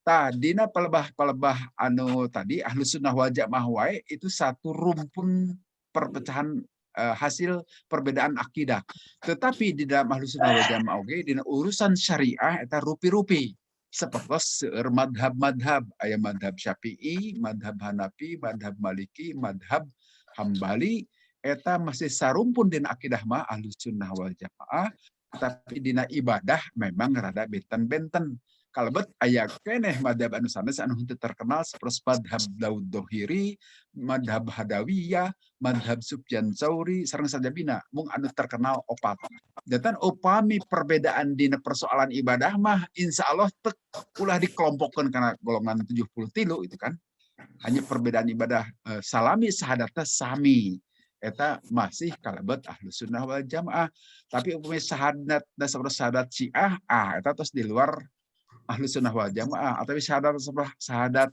Tah dina pelebah-pelebah anu tadi Ahlus Sunnah wal Jamaah wae itu satu rumpun perpecahan hasil perbedaan akidah. Tetapi di dalam Ahlus Sunnah wal Jamaah oge dina urusan syariah eta rupi-rupi. Seperti seueur madhab-madhab, aya madhab Syafi'i, madhab Hanafi, madhab Maliki, madhab Hambali, eta masih sarumpun dina akidah mah Ahlus Sunnah wal Jamaah, tapi dina ibadah memang rada benten-benten. Kalebet aya keneh madhab anu sanes anu henteu terkenal seperti madhab Daud Dohiri, madhab Hadawiyah, madhab Sufyan Tsauri sareng sajabina mung anu terkenal opat. Dan upami perbedaan dina persoalan ibadah mah insyaallah teu ulah dikelompokkeun kana golongan 73 itu kan. Hanya perbedaan ibadah salami sahadatna sami. eta masih kalabat Ahlus Sunnah wal Jamaah. Tapi upami syahadat dan syahadat Syiah eta terus di luar Ahlus Sunnah wal Jamaah, atau syahadat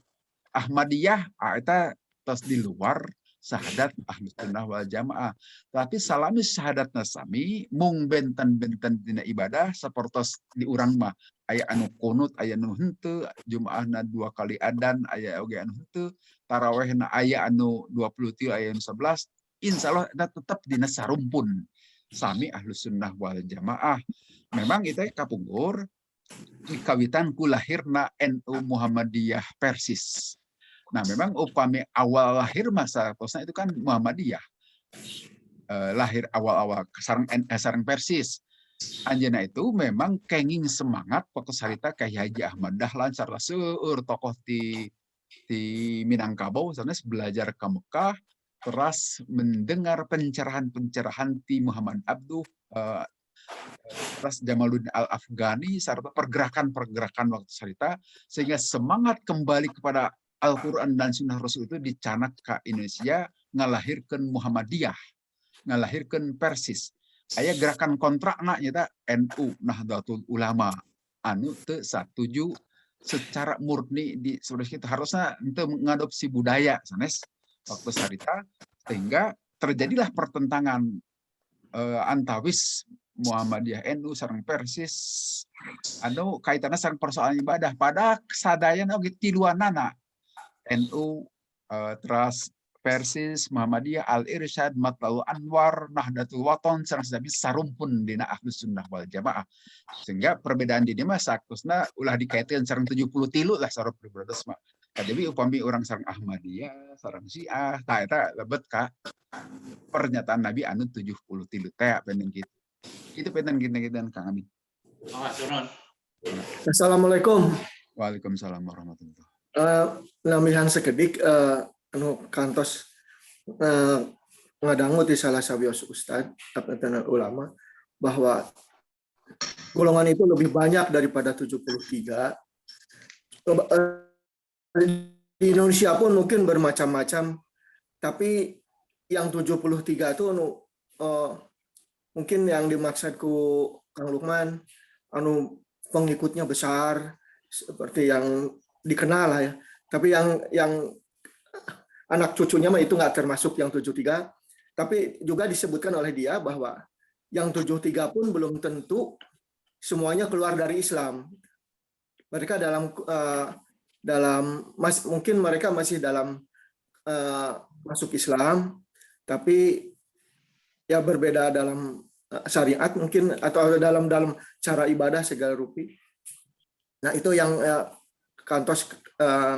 Ahmadiyah eta terus di luar syahadat Ahlus Sunnah wal Jamaah. Tapi salami syahadat nasami mung benten-benten dina ibadah sapertos di urang mah aya anu kunut, aya anu henteu, jumaahna 2 kali adzan, aya oge anu henteu, tarawehna aya anu 23, aya anu 11. Insyaallah eta tetep dina sarumpun sami Ahlus Sunnah wal Jamaah. Memang itu kapungkur kawitan ku lahirna NU Muhammadiyah Persis. Nah, memang upami awal lahir masa tosna itu kan Muhammadiyah. Lahir awal-awal sareng Persis. Anjeuna itu memang kenging semangat waktu sarita Kyai Haji Ahmad Dahlan sarta seueur tokoh di Minangkabau sanes belajar ke Mekah, terus mendengar pencerahan-pencerahan ti Muhammad Abduh, terus Jamaluddin Al-Afghani serta pergerakan-pergerakan waktu sarita, sehingga semangat kembali kepada Al-Quran dan Sunnah Rasul itu dicanak ke Indonesia, ngalahirkan Muhammadiyah, ngalahirkan Persis. Aya gerakan kontrakna nyata NU Nahdlatul Ulama anu teu satuju secara murni di sebenarnya kita harusnya untuk mengadopsi budaya sanes waktu sarita, sehingga terjadilah pertentangan antawis Muhammadiyah NU sareng Persis anu kaitanna sareng persoalan ibadah pada kesadayan oge tiluanana NU, terus Persis, Muhammadiyah, Al-Irsyad, Matla'ul Anwar, Nahdlatul Wathon, sareng sadaya sarumpun dina Ahlus Sunnah wal Jamaah. Sehingga perbedaan di mah saktosna ulah dikaitkeun sareng 73 lah sareng pribades mah. Jadi upami orang sareng Ahmadiyah, sareng Syiah, tah eta lebet ka pernyataan Nabi anu 73 teh penting kitu. Itu penting gini-gini Kang Amin. Assalamualaikum. Waalaikumsalam warahmatullahi. Lamihan sekedik anu kantos ngadangu di salah sawios ustad Abdul Ulama bahwa golongan itu lebih banyak daripada 73. Di Indonesia pun mungkin bermacam-macam, tapi yang 73 itu mungkin yang dimaksudku Kang Lukman anu pengikutnya besar seperti yang dikenal lah ya. Tapi yang anak cucunya mah itu nggak termasuk yang 73. Tapi juga disebutkan oleh dia bahwa yang 73 pun belum tentu semuanya keluar dari Islam. Mereka mungkin mereka masih dalam masuk Islam, tapi ya berbeda dalam syariat mungkin atau dalam cara ibadah segala rupi. Nah itu yang kantos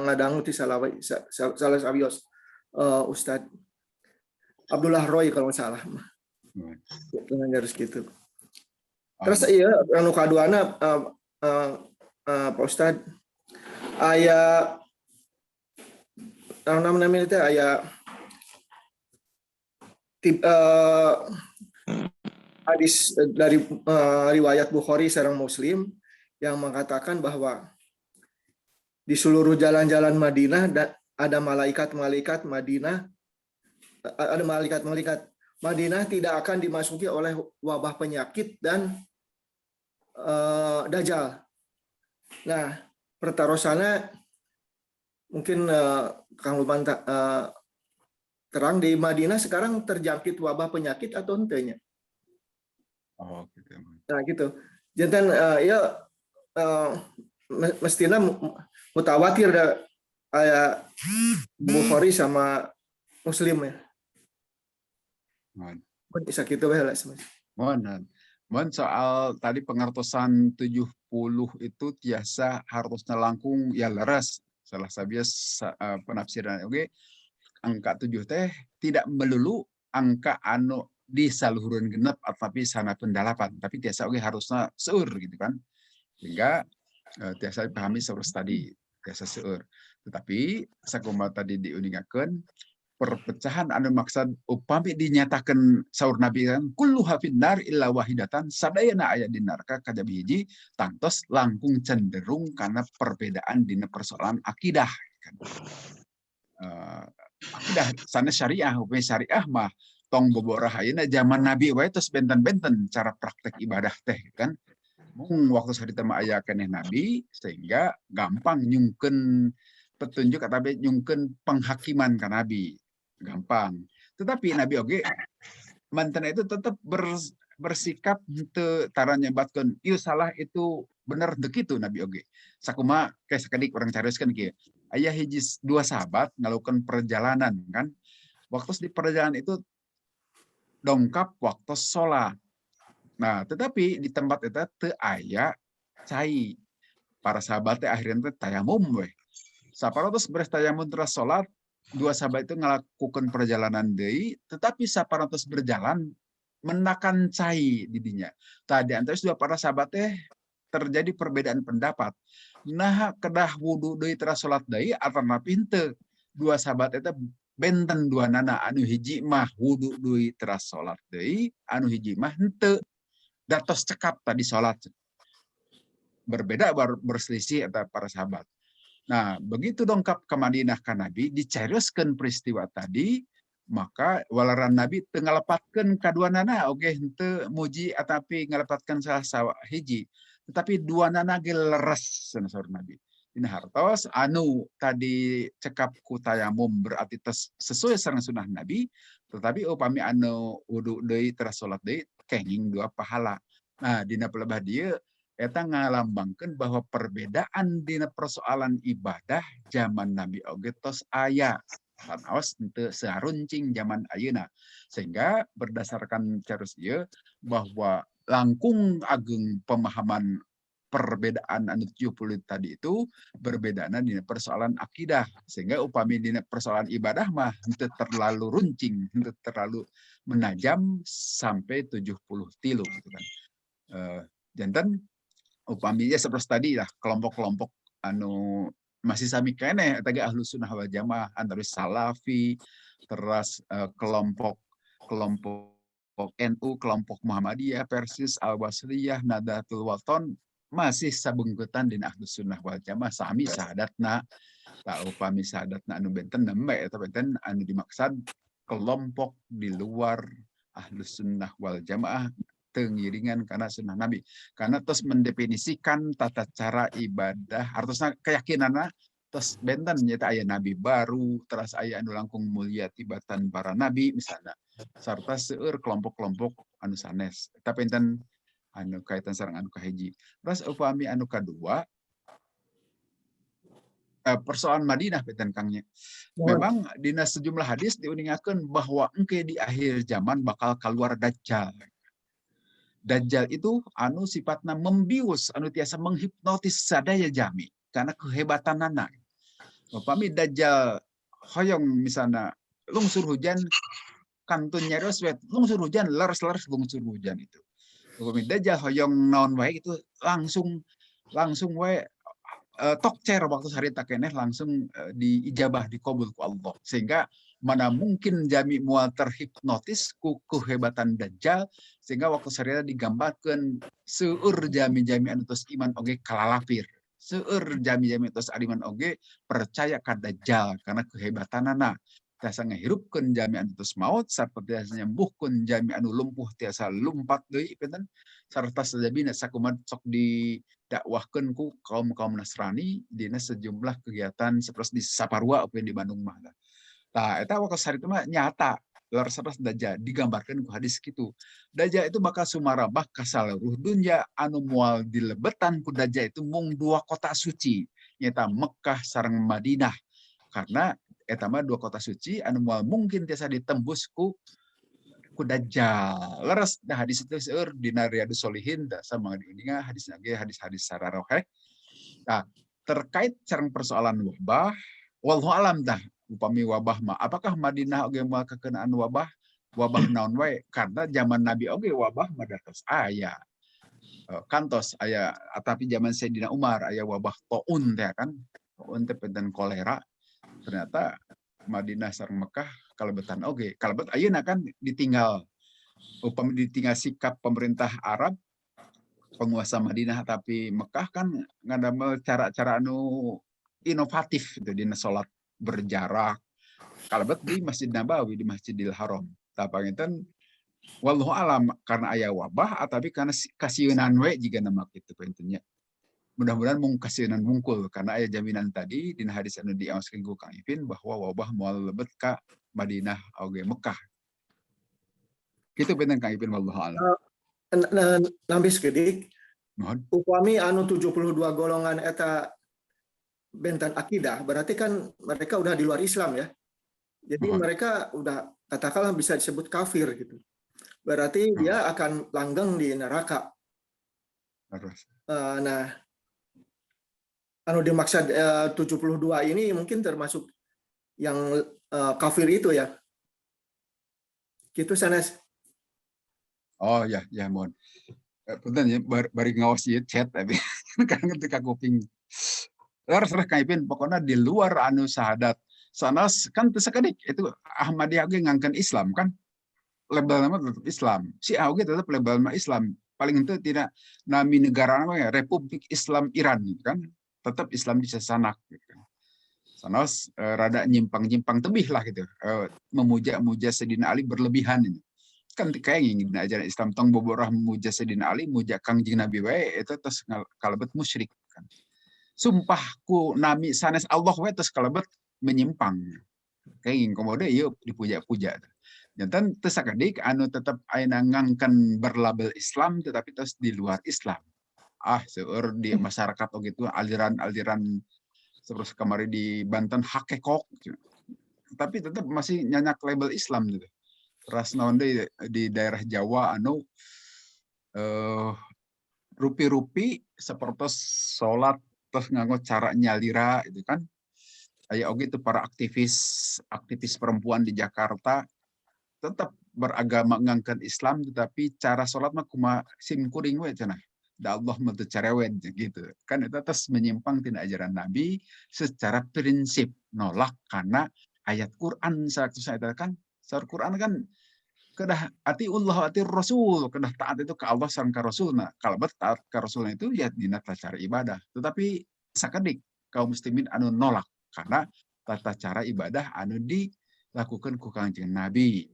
ngadangu ti salah sawios Ustadz Abdullah Roy kalau nggak salah. Harus gitu. Terus iya anu kaduana Pak Ustadz aya namanya itu aya hadis dari riwayat Bukhari sareng Muslim yang mengatakan bahwa di seluruh jalan-jalan Madinah ada malaikat-malaikat Madinah, ada malaikat-malaikat Madinah tidak akan dimasuki oleh wabah penyakit dan dajjal. Nah, pertarosannya mungkin Kang Luman terang di Madinah sekarang terjangkit wabah penyakit atau henteu? Oh, gitu. Nah, gitu. Jantan ya mestinya mutawatir da aya Bukhari sama Muslim ya. Bisa gitu bae lah sebenarnya. Mohon soal tadi pengertosan 70 itu tiasa harusnya langkung ya leres. Salah sabias penafsiran oke. Angka 7 teh tidak melulu angka anu di saluhureun genep tapi sana pendalapan, tapi tiasa oke harusnya seueur gitu kan. Sehingga tiasa dipahami seperti tadi, tiasa seueur. Tetapi sakumaha tadi diuningakeun perpecahan anu maksud upami dinyatakan saur Nabi kan kullu hafidnar illa wahidatan sadayana aya di neraka kajabi hiji tangtos langkung cenderung karena perbedaan dina persoalan akidah kan. Akidah sana syariah upami syariah mah tong bobo rahayana zaman Nabi wae terus benten-benten cara praktek ibadah teh kan. Mung waktu sarita mah aya keneh Nabi sehingga gampang nyungkeun petunjuk atau nyungkeun penghakiman ka Nabi. Gampang. Tetapi Nabi oge mantan itu tetap bersikap henteu tara nyebatkeun ieu salah itu bener dek itu Nabi oge. Sakuma kayak sakedik orang carioskeun kieu. Aya hiji dua sahabat ngalakukan perjalanan kan. Waktu di perjalanan itu dongkap waktu sholat. Nah, tetapi di tempat itu teu aya cai. Para sahabat teh akhirnya teh tayamum we. Saparotos beres tayamum terus sholat, dua sahabat itu ngelakukan perjalanan deui, tetapi saparotos berjalan menakan cai di dinya. Tadi antara dua para sahabat teh terjadi perbedaan pendapat. Nah, kedah wudu deui terus sholat deui atau napi henteu. Dua sahabat itu benten dua nana anu hiji mah wudu deui terus sholat deui, anu hiji mah henteu. Datos cekap tadi sholat. Berbeda berselisih antara para sahabat. Nah, begitu dongkap ke Madinah ka Nabi, dicarioskeun peristiwa tadi, maka walaran Nabi teu ngalepatkeun kadua nana, oge henteu muji atapi ngalepatkeun salah hiji. Tetapi dua nana ge leres sanesor Nabi. Dina hartos anu tadi cekap ku tayamum berarti sesuai sareng sunah Nabi, tetapi upami anu wudu deui teras salat deui kenging dua pahala. Nah, dina pelebah dieu eta ngalambangkeun bahwa perbedaan dina persoalan ibadah zaman Nabi oge tos aya. Lan aos henteu saruncing zaman ayeuna. Sehingga berdasarkan carus ieu bahwa langkung ageng pemahaman perbedaan anu 70 tadi itu berbedana dina persoalan akidah. Sehingga upami dina persoalan ibadah mah henteu terlalu runcing, henteu terlalu menajam sampai 70 tilu gitu kan. Janten upaminya seperti tadi lah kelompok-kelompok anu masih sami keneh eta ge Ahlus Sunnah wal Jamaah antara Salafi terus kelompok NU, kelompok Muhammadiyah, Persis, Al-Basriyah, Nahdlatul Wathon masih sabungkutan dina Ahlus Sunnah wal Jamaah sami sahadatna. Tak upami sahadatna anu benten nembe eta benten anu dimaksud kelompok di luar Ahlus Sunnah wal Jamaah tengiringan karena sunnah Nabi. Karena terus mendefinisikan tata cara ibadah, artinya keyakinannya terus benten nyata aya Nabi baru, terus aya anu langkung mulia tibatan para Nabi misalnya. Serta seueur kelompok-kelompok anu sanes. Tapi enten anu kaitan sareng anu kahiji. Terus upami anu kadua, persoalan Madinah beten Kangnya. Memang dina sejumlah hadis diuningakeun bahwa engke di akhir zaman bakal keluar Dajjal. Dajjal itu anu sifatna membius, anu tiasa menghipnotis sadaya jami karena kehebatanana. Upami Dajjal hoyong misalnya lungsur hujan kantun nyaros wet lungsur hujan leres lungsur hujan itu. Upami Dajjal hoyong naon wae itu langsung wae tokcer waktu harita keneh langsung diijabah dikabul ku Allah. Sehingga mana mungkin jami mual terhipnotis ku kehebatan Dajjal sehingga waktu sarita digambarkeun seueur jami-jami anu tos iman oge kalalapir. Seueur jami-jami tos adiman oge percaya ka Dajjal karena kehebatanana. Tiasa ngahirupkeun jami anu tos maut sarta tiasa nyembuhkeun jami anu lumpuh tiasa lumpat deui pinten sarta sajabina sakumaha sok didakwahkeun ku kaum-kaum Nasrani dina sejumlah kegiatan seperti di Saparua apa di Bandung mah. Nah, eta waktu sarita mah nyata leres Dajjal digambarkeun ku hadis kitu. Dajjal itu bakal sumarabah ka saluruh dunya anu moal dilebetan ku Dajjal itu mung dua kota suci nyata Mekkah sareng Madinah. Karena eta mah dua kota suci anu moal mungkin tiasa ditembus ku Dajjal. Leres da hadis itu seueur dina Riyadhus Shalihin da sama diuninga hadisna ge hadis-hadis sararoheh. Nah, terkait sareng persoalan wabah, wallahu alam dah upami wabah mah apakah Madinah oge moal kakenaan wabah naon wae karena zaman Nabi oge wabah mah datos aya kantos aya tapi zaman Sayyidina Umar aya wabah taun teh kan taun teh penten kolera ternyata Madinah sareng Mekah kalebetan oge kalebet ayeuna kan ditinggal upami ditinggal sikap pemerintah Arab penguasa Madinah tapi Mekah kan ngadamel cara-cara anu inovatif itu dina salat berjarak kalebet di Masjid Nabawi di Masjidil Haram Tapangitan wallahu alam karena aya wabah atapi karena kasieunaan we jiga nama kitu pentingnya. Mudah-mudahan mung kasieunaan mungkul karena aya jaminan tadi dina hadis anu diaoskeun ku Kang Ipin bahwa wabah moal lebet ka Madinah oge Mekah. Kitu penting Kang Ipin wallahu alam. Nambi sekedik Mohon. upami anu 72 golongan eta benten akidah, berarti kan mereka udah di luar Islam ya. Jadi mereka udah katakanlah bisa disebut kafir gitu. Berarti dia akan langgeng di neraka. Nah, anu dimaksud 72 ini mungkin termasuk yang kafir itu ya. Gitu sanes. Oh ya, ya mohon. Punten ya bari ngaos ieu chat tapi kan ketika kuping. Terus kaipin pokoknya di luar anu sahadat. Sanas kan teu sakedik itu Ahmadiyah ge ngangkeun Islam kan. Label nama tetap Islam. Si AUG tetap label nama Islam. Paling itu tidak nami negara namanya Republik Islam Iran kan. Tetap Islam di sasanak gitu kan. Sanos rada nyimpang-nyimpang tebih lah gitu. Memuja-muja Sayyidina Ali berlebihan ini. Kan kayak ingin ajaran Islam tong boborah memuja Sayyidina Ali, muja Kangjeng Nabi wae itu terus kalebet musyrik kan. Sumpahku nami sanes Allah wae terus kalebet menyimpang. Kayak ingin komodo ieu dipuja-puja. Jantan tersakadik anu tetap aina ngangken berlabel Islam tetapi terus di luar Islam. Seueur di masyarakat gitu aliran-aliran terus kemarin di Banten hakekok. Tapi tetap masih nyanyak label Islam gitu. Ras naon deui di daerah Jawa anu rupi-rupi seperti salat terus nganggo cara nyalira itu kan. Aya oge itu para aktivis perempuan di Jakarta tetap beragama ngangkat Islam tetapi cara sholat mah kumaha simkuring we cenah. Da Allah mah teu cerewet gitu. Kan itu atas menyimpang tina ajaran Nabi secara prinsip nolak karena ayat Quran saat kan saat Quran kan kedah atiullah ati rasul kedah taat itu ke Allah sareng ka rasulna. Kalau taat ka rasulna itu ya dina cara ibadah. Tetapi sakedik kaum muslimin anu nolak karena tata cara ibadah anu dilakukan ku Kangjeng Nabi.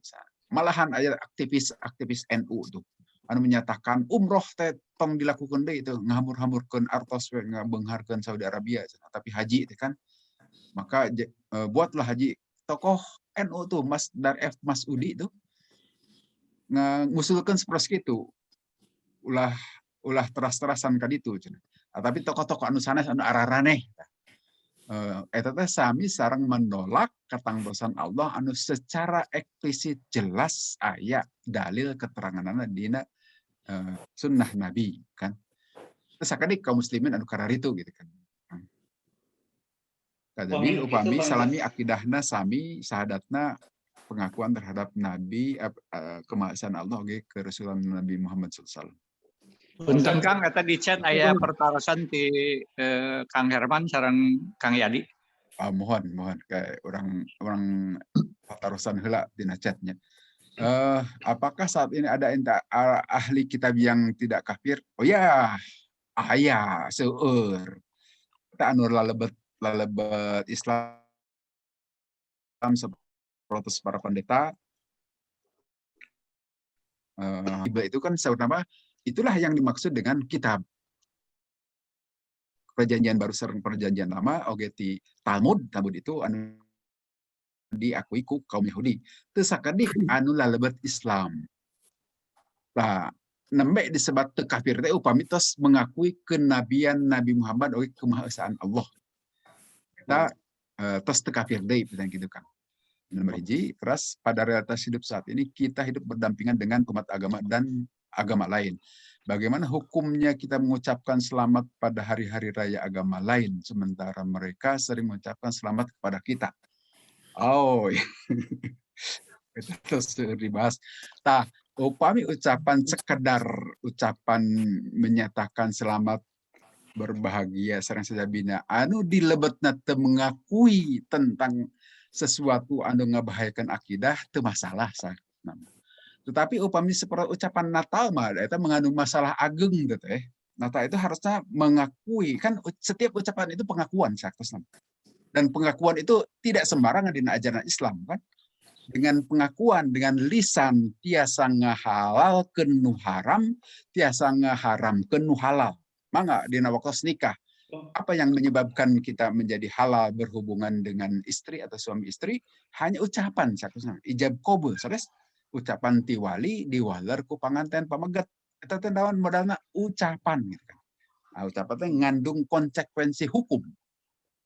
Malahan ada aktivis NU tuh anu menyatakan umroh teh tong dilakukan deui itu ngahamur-hamurkeun artos we ngabeungharkeun Saudi Arabia tapi haji teh kan maka buatlah haji tokoh NU tuh Mas Dar F Masudi tuh ngusulkeun seperti itu ulah teras-terasan ka ditu cenah. Tapi tokoh-tokoh anu sanes anu araraneh eta teh sami sareng menolak katangtosan Allah anu secara eksplisit jelas aya dalil keteranganna dina sunnah Nabi kan. Sakadik kaum muslimin anu kararitu gitu kan. Jadi upami salami akidahna sami sahadatna pengakuan terhadap Nabi kemahasan Allah oge ke Rasulullah Nabi Muhammad sallallahu alaihi wasallam. Punten Kang eta di chat aya pertarosan ti Kang Herman sareng Kang Yadi. Mohon kayak orang pertarosan heula dina chatnya. Apakah saat ini ada ahli kitab yang tidak kafir? Oh ya, aya seueur. Kita anu lalebet Islam seprotes para pendeta. Itu kan sebenarnya itulah yang dimaksud dengan kitab. Perjanjian baru sareng perjanjian lama oge ti Talmud itu anu diakui ku kaum Yahudi. Teu sakadih anu lalebet Islam. Lah nembe disebat teu kafir teh upami tos mengakui kenabian Nabi Muhammad oge kemahaesaan Allah. Kita tos teu kafir deui gitu kan. Nomor hiji, terus pada realitas hidup saat ini kita hidup berdampingan dengan umat agama dan agama lain. Bagaimana hukumnya kita mengucapkan selamat pada hari-hari raya agama lain, sementara mereka sering mengucapkan selamat kepada kita. Oh, itu terus dibahas. Upami ucapan sekedar ucapan menyatakan selamat berbahagia sareng sajabina anu dilebetna teu mengakui tentang sesuatu anu ngabahayakeun akidah teu masalah tetapi upami seperti ucapan Natal mah eta mengandung masalah ageng teh. Natal itu harusnya mengakui kan setiap ucapan itu pengakuan saktosna. Dan pengakuan itu tidak sembarangan di ajaran Islam kan. dengan pengakuan dengan lisan tiasa ngahalal kenu haram, tiasa ngaharam kenu halal. Mangga dina wakos nikah. Apa yang menyebabkan kita menjadi halal berhubungan dengan istri atau suami istri? Hanya ucapan, ijab qabul, sanes ucapan tiwali diwaler ku panganten pamegat. Eta teh naon modalna ucapan gitu kan. Nah, ucapan teh ngandung konsekuensi hukum.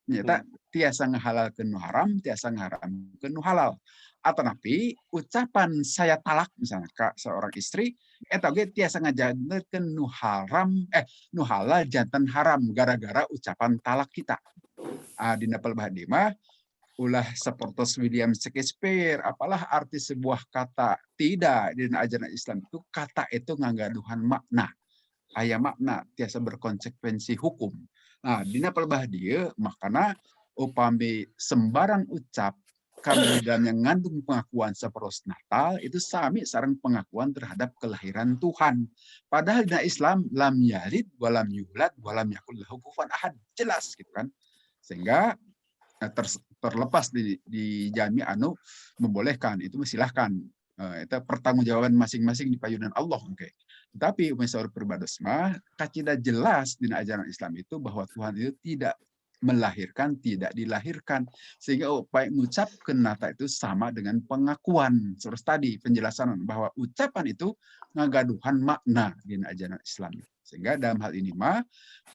Nyata tiasa ngahalalkeun nu haram, tiasa ngaharamkeun nu halal. Atanapi ucapan saya talak misalnya ke seorang istri eta ge tiasa ngajadikeun nu halal jantan haram gara-gara ucapan talak kita. Dina pelbahdi mah ulah sapertos William Shakespeare, apalah arti sebuah kata. Tidak, di ajaran Islam itu kata itu ngagaduhan makna. Aya makna tiasa berkonsekuensi hukum. Nah, dina pelbahdi makana upami sembarang ucap kami dan yang ngandung pengakuan seperos Natal itu sami sareng pengakuan terhadap kelahiran Tuhan. Padahal di Islam lam yalid walam yulad walam yakul lahu kufuwan ahad, jelas gitu kan. Sehingga terlepas di jami anu membolehkan itu silahkan. Itu pertanggungjawaban masing-masing di payunan Allah. Okay. Tapi umat pribados mah kacida jelas di ajaran Islam itu bahwa Tuhan itu tidak melahirkan, tidak dilahirkan. Sehingga upaya mengucap kenata itu sama dengan pengakuan. Terus tadi penjelasan bahwa ucapan itu ngagaduhan makna di ajaran Islam. Sehingga dalam hal ini mah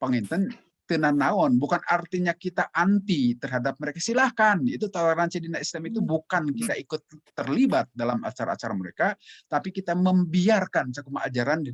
penginten tenan naon, bukan artinya kita anti terhadap mereka. Silahkan, itu toleransi di Islam itu bukan kita ikut terlibat dalam acara-acara mereka, tapi kita membiarkan cakuma ajaran di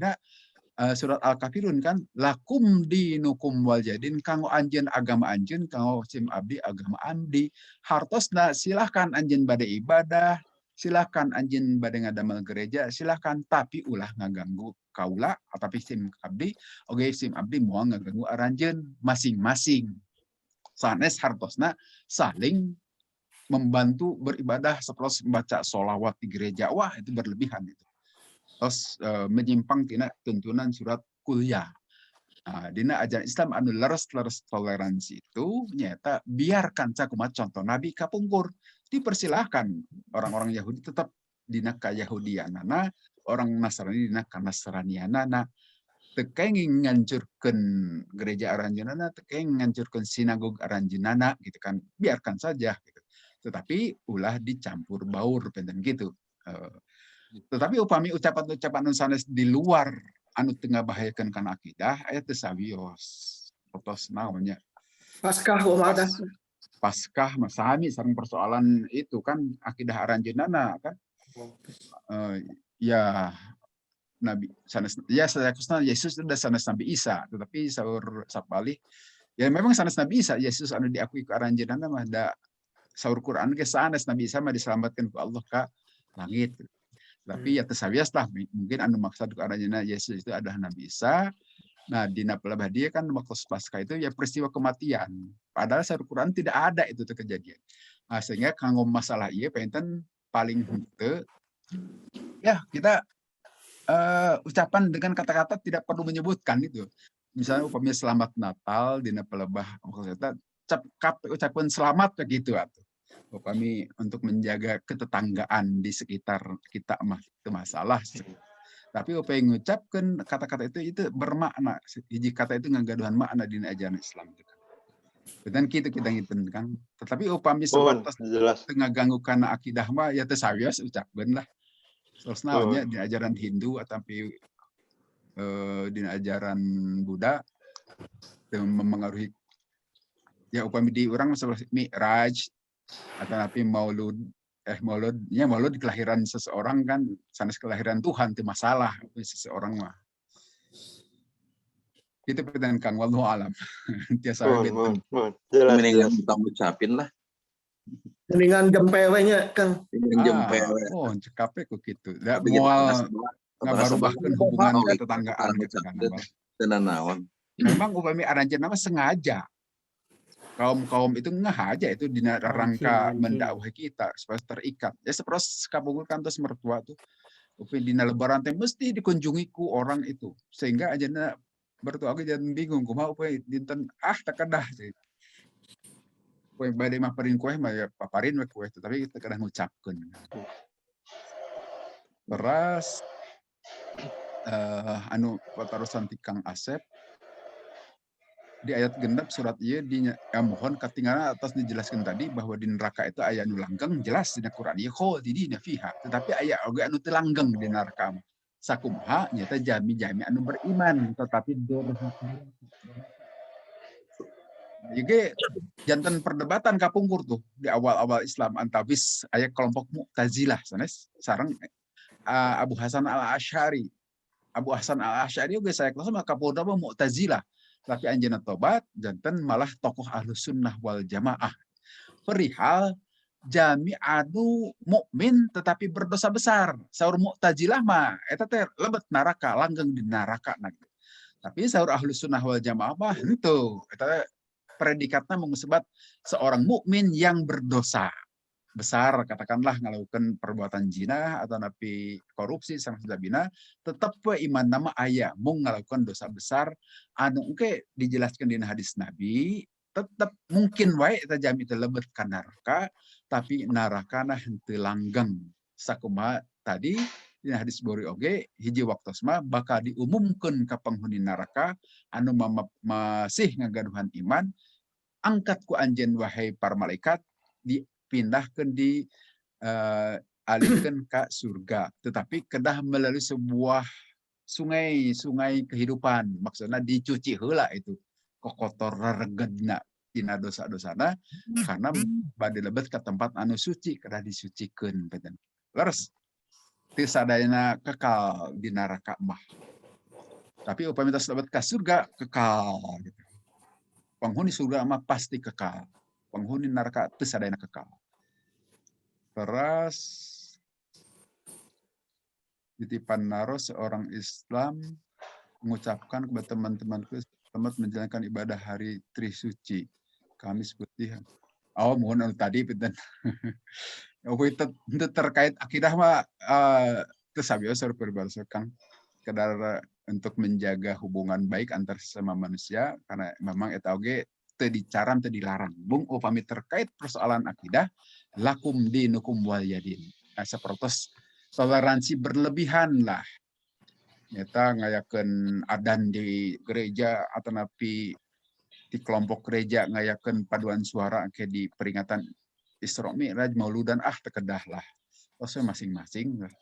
surat Al-Kafirun kan, lakum dinukum wal jadin, kanggo anjeun agama anjeun, kanggo sim abdi agama abdi. Hartosna silahkan anjeun bade ibadah, silahkan anjeun bade ngadamel gereja, silahkan, tapi ulah ngaganggu kaula atapi sim abdi, oke sim abdi moal ngaganggu aranjeun masing-masing. Sanes hartosna saling membantu beribadah seperti membaca sholawat di gereja. Wah, itu berlebihan itu. Terus menyimpang tina tuntunan surat kuliah. Dina ajaran Islam anu leres toleransi itu nyata biarkan cakumat contoh Nabi kapungkur, dipersilahkan orang-orang Yahudi tetap dina kayahudianana, orang Nasrani dina kanasranianana, tekenging ngancurkeun gereja aranjeunana, tekenging ngancurkeun sinagog aranjeunana gitu kan, biarkan saja gitu. Tetapi ulah dicampur baur penten gitu. Tetapi upami ucapan-ucapan anu sanes di luar anu teu ngabahayakeun kana akidah aya teu sawios. Potos naonnya. Paskah umadah. Paskah masami sareng persoalan itu kan akidah aranjeunana kan. Ya Nabi sanes ya sayakusna Yesus sudah sanes Nabi Isa, tetapi saur sapalih ya memang sanes Nabi Isa, Yesus anu diakui ku aranjeunana mah da saur Quran ge sanes Nabi Isa mah diselamatkeun ku Allah ka langit. Tapi ya tersawias lah, mungkin anu maksud ke arahnya Yesus itu adalah Nabi Isa. Nah, di napalabah dia kan waktu Paskah itu ya peristiwa kematian. Padahal secara Quran tidak ada itu kejadian. Nah, sehingga kanggo masalah iya penten paling henteu ya kita ucapan dengan kata-kata tidak perlu menyebutkan itu. Misalnya upamanya selamat Natal di napalabah maksudnya ucapan selamat begitu atuh. Kami untuk menjaga ketetanggaan di sekitar kita mah itu masalah. Tapi upaya ngucapkan kata-kata itu bermakna. Hiji kata itu ngagaduhan makna di ajaran Islam. Dan kita ngiten kan. Tetapi upami sebatas ngaganggu kana akidah mah ya teu sawios ucapkeun lah. Terus naonnya di ajaran Hindu ataupun di ajaran Buddha mempengaruhi ya upami di orang seperti Mi'raj atau napi maulud di kelahiran seseorang kan sanes kelahiran Tuhan itu masalah seseorang mah itu pertanyaan Kang wallahu alam tiasa mendingan kita ucapin lah mendingan gempewe-nya Kang cekape kok gitu da moal ngabarubahkeun hubungan ketetanggaan gitu kan memang upami aranjeun nama sengaja kaum itu ngah aja itu di rangka mendakwahi kita supaya terikat. Ya seperti kabungul kantos mertua tuh. Di lebaran teh mesti dikunjungi ku orang itu. Sehingga aja bertua aku jangan bingung kumaha upaya dinten takadah. Kue bade mah parin kue mah ya paparin we kue tapi kita kadang ngucapkeun. Teras anu patarosan ti Kang Asep di ayat genep surat ieu di mohon katinggalan atas dijelaskan tadi bahwa di neraka itu aya anu langgeng jelas dina Quran ieu khalidina fiha tetapi aya oge anu teu langgeng di neraka. Sakumaha nyata jami-jami anu beriman tetapi durhaka. Jadi jantan perdebatan kapungkur tuh di awal-awal Islam antawis aya kelompok Mu'tazilah sanes sareng Abu Hasan al-Asy'ari. Abu Hasan al-Asy'ari oge saya kelas mah kapolda mah Mu'tazilah. Tapi anjeunna tobat jantan malah tokoh Ahlus Sunnah wal Jamaah. Perihal jami anu mukmin tetapi berdosa besar. Saur Mu'tazilah mah eta teh lebet neraka, langgeng di neraka na. Tapi saur Ahlus Sunnah wal Jamaah mah henteu eta predikatnya mengusebat seorang mukmin yang berdosa besar, katakanlah ngelakukan perbuatan zina atau napi korupsi sama sabina, tetap we iman nama aya mung ngelakukan dosa besar anu engke dijelaskan di hadis Nabi, tetap mungkin wae eta jami teh lebet ka neraka, tapi narakana henteu langgeng. Sakumaha tadi di hadis Bukhari oge hiji waktosna bakal diumumkeun ka penghuni neraka anu masih ngagaduhan iman, angkat ku anjeun wahai para malaikat dipindahkeun di alihkeun ka surga, tetapi kedah melalui sebuah sungai kehidupan, maksudnya dicuci heula itu kokotor regedna dina dosa-dosana karena bade lebet ke tempat anu suci kedah disucikeun peten. Leres teu sadayana kekal di neraka mah. Tapi upami tos lebet ka surga kekal gitu. Penghuni surga mah pasti kekal. Penghuni neraka teu sadayana kekal. Terus titipan naro seorang Islam mengucapkan kepada teman-temanku selamat menjalankan ibadah hari Trisuci. Kamis Putih. Oh, mohon anu tadi pinten. Itu terkait akidah mah teu sabios berbahasa Kang. Kedar untuk menjaga hubungan baik antar sesama manusia karena memang eta oge teu dicaram teu dilarang. Bung upami terkait persoalan akidah lakum dinukum waliyadin. Nah, sapertos toleransi berlebihan lah. Nyata ngayakeun adan di gereja atau napi di kelompok gereja ngayakeun paduan suara ke di peringatan Isra Mi'raj Mauludan tekedah lah. Tos masing-masing lah.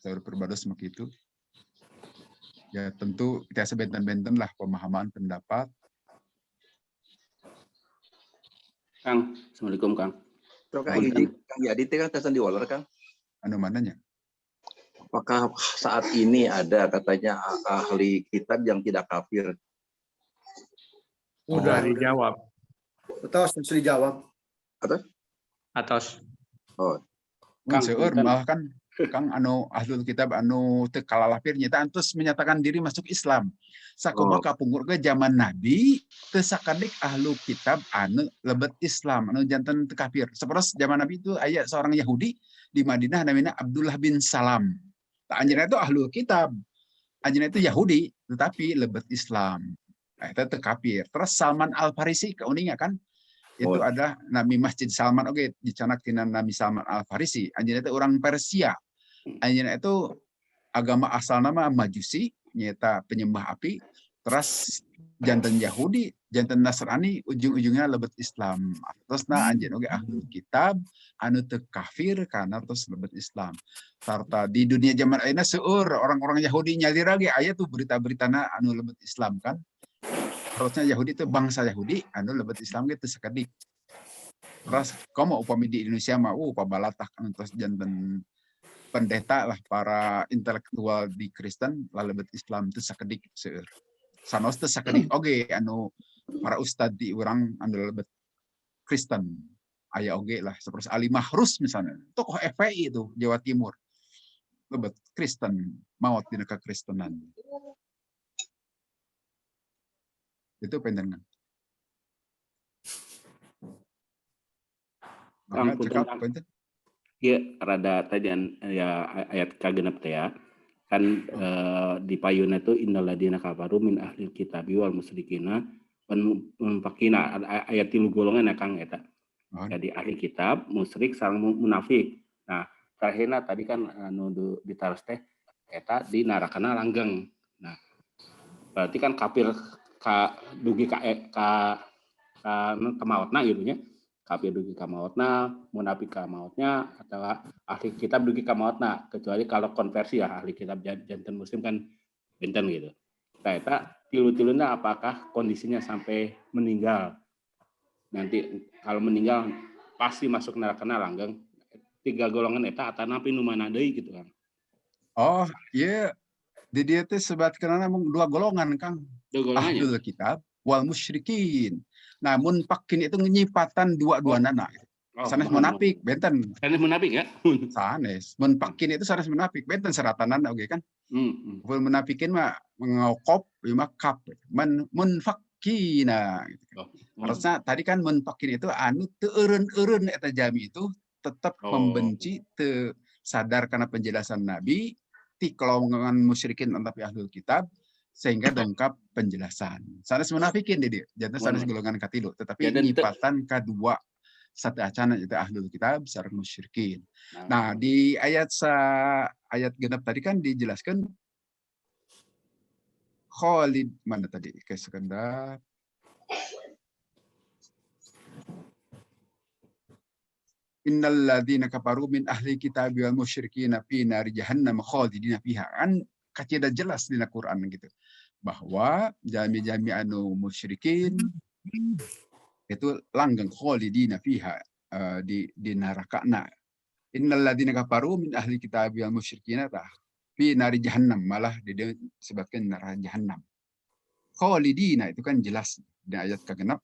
Saur perbados begitu. Ya tentu kita sebenten-benten lah pemahaman pendapat. Kang, Assalamualaikum Kang. Kang Yadi kan tesan di Waller Kang. Anu mananya? Apakah saat ini ada katanya ahli kitab yang tidak kafir? Udah dijawab. Betul, harus dijawab. Atas. Oh. Kang seueur malah kan Kang anu ahlul kitab anu teu kalalapir nyata antus menyatakan diri masuk Islam. Sakumaha kapungkur ge zaman Nabi teu sakadik ahlu kitab anu lebet Islam anu janten teu kafir. Saperos zaman Nabi itu aya seorang Yahudi di Madinah namanya Abdullah bin Salam. Tah anjeunna itu ahlul kitab. Anjeunna itu Yahudi tetapi lebet Islam. Eta teu kafir. Terus Salman Al-Farisi kauninga kan itu ada Nabi Masjid Salman oke dicanak tina Nabi Salman Al-Farisi. Anjeunna itu orang Persia. Anjeunna itu agama asal nama Majusi, nyata penyembah api. Terus jantan Yahudi, jantan Nasrani, ujung-ujungnya lebet Islam. Terusna anjeun oge ahlul kitab anu teu kafir karena terus lebet Islam. Sarta di dunia zaman ayeuna seueur orang-orang Yahudi nyalira ge aya tuh berita-beritana anu lebet Islam kan. Terusnya Yahudi itu bangsa Yahudi anu lebet Islam ge teu sakedik. Terus komo upami di Indonesia mah pabalatak anu terus janten pendeta lah para intelektual di Kristen lah lebet Islam teu sakedik seueur. Sanos teu sakedik oge anu para ustad di urang anu lebet Kristen. Aya oge lah saperti Ali Mahrus misalnya, tokoh FPI itu Jawa Timur. Lebet Kristen, maot dina kakristenan. Itu pendengan. Kang, punten. Iya, rada tadi ya ayat kagenep teh ya. Kan di payuna itu innalladzina kafaru min ahlil kitabi wal musyrikina wan fakina ayat 3 golongan ya Kang eta. Jadi ahli kitab, musyrik, sareng munafik. Nah, terakhirna tadi kan anu ditaros teh eta di narakana langgeng. Nah, berarti kan kafir dugi ka mautna gitu nya. Kafir dugi ka mautna, munafik ka mautnya, atau ahli kitab dugi ka mautna, kecuali kalau konversi ya ahli kitab janten muslim kan benten gitu. Nah, eta tilu-tiluna apakah kondisinya sampai meninggal? Nanti kalau meninggal pasti masuk neraka langgeng. 3 golongan eta atanapi nu mana deui gitu kan. Oh, iya. Di dia teh sebatkeunana mung 2 golongan, Kang. 2 golongannya. Ahlul kitab wal musyrikin. Namun pakin itu nyipatan dua-duanana. Sanes munafik benten. Sanes munafik ya? Sanes. Mun pakin itu sanes munafik benten seratanana oge kan. Mun munafikin mah ngokop mah kap. Mun fakina gitu. Harusnya tadi kan mun pakin itu anu teu eureun-eureun eta jami itu tetap membenci, teu sadar karena penjelasan Nabi, ti golongan musyrikin tapi ahlul kitab, sehingga dongkap penjelasan. Sanes munafikin di dia, jantan sanes golongan katilu, tetapi nyipatan kedua satu acana itu ahlul kitab sareng musyrikin. Nah, di ayat genep tadi kan dijelaskan Khalid mana tadi? Ke sekedar Innal ladzina kafaru min ahli kitabi wal musyrikin fi nar jahannam khalidina fiha. Kan kacida jelas di Al-Qur'an gitu. Bahwa jami-jami anu musyrikin itu langgeng khalidina fiha di nerakana. Innal ladzina kafaru min ahli kitabi wal musyrikin fi nar jahannam, malah disebutkan neraka jahannam. Khalidina itu kan jelas di ayat kagenep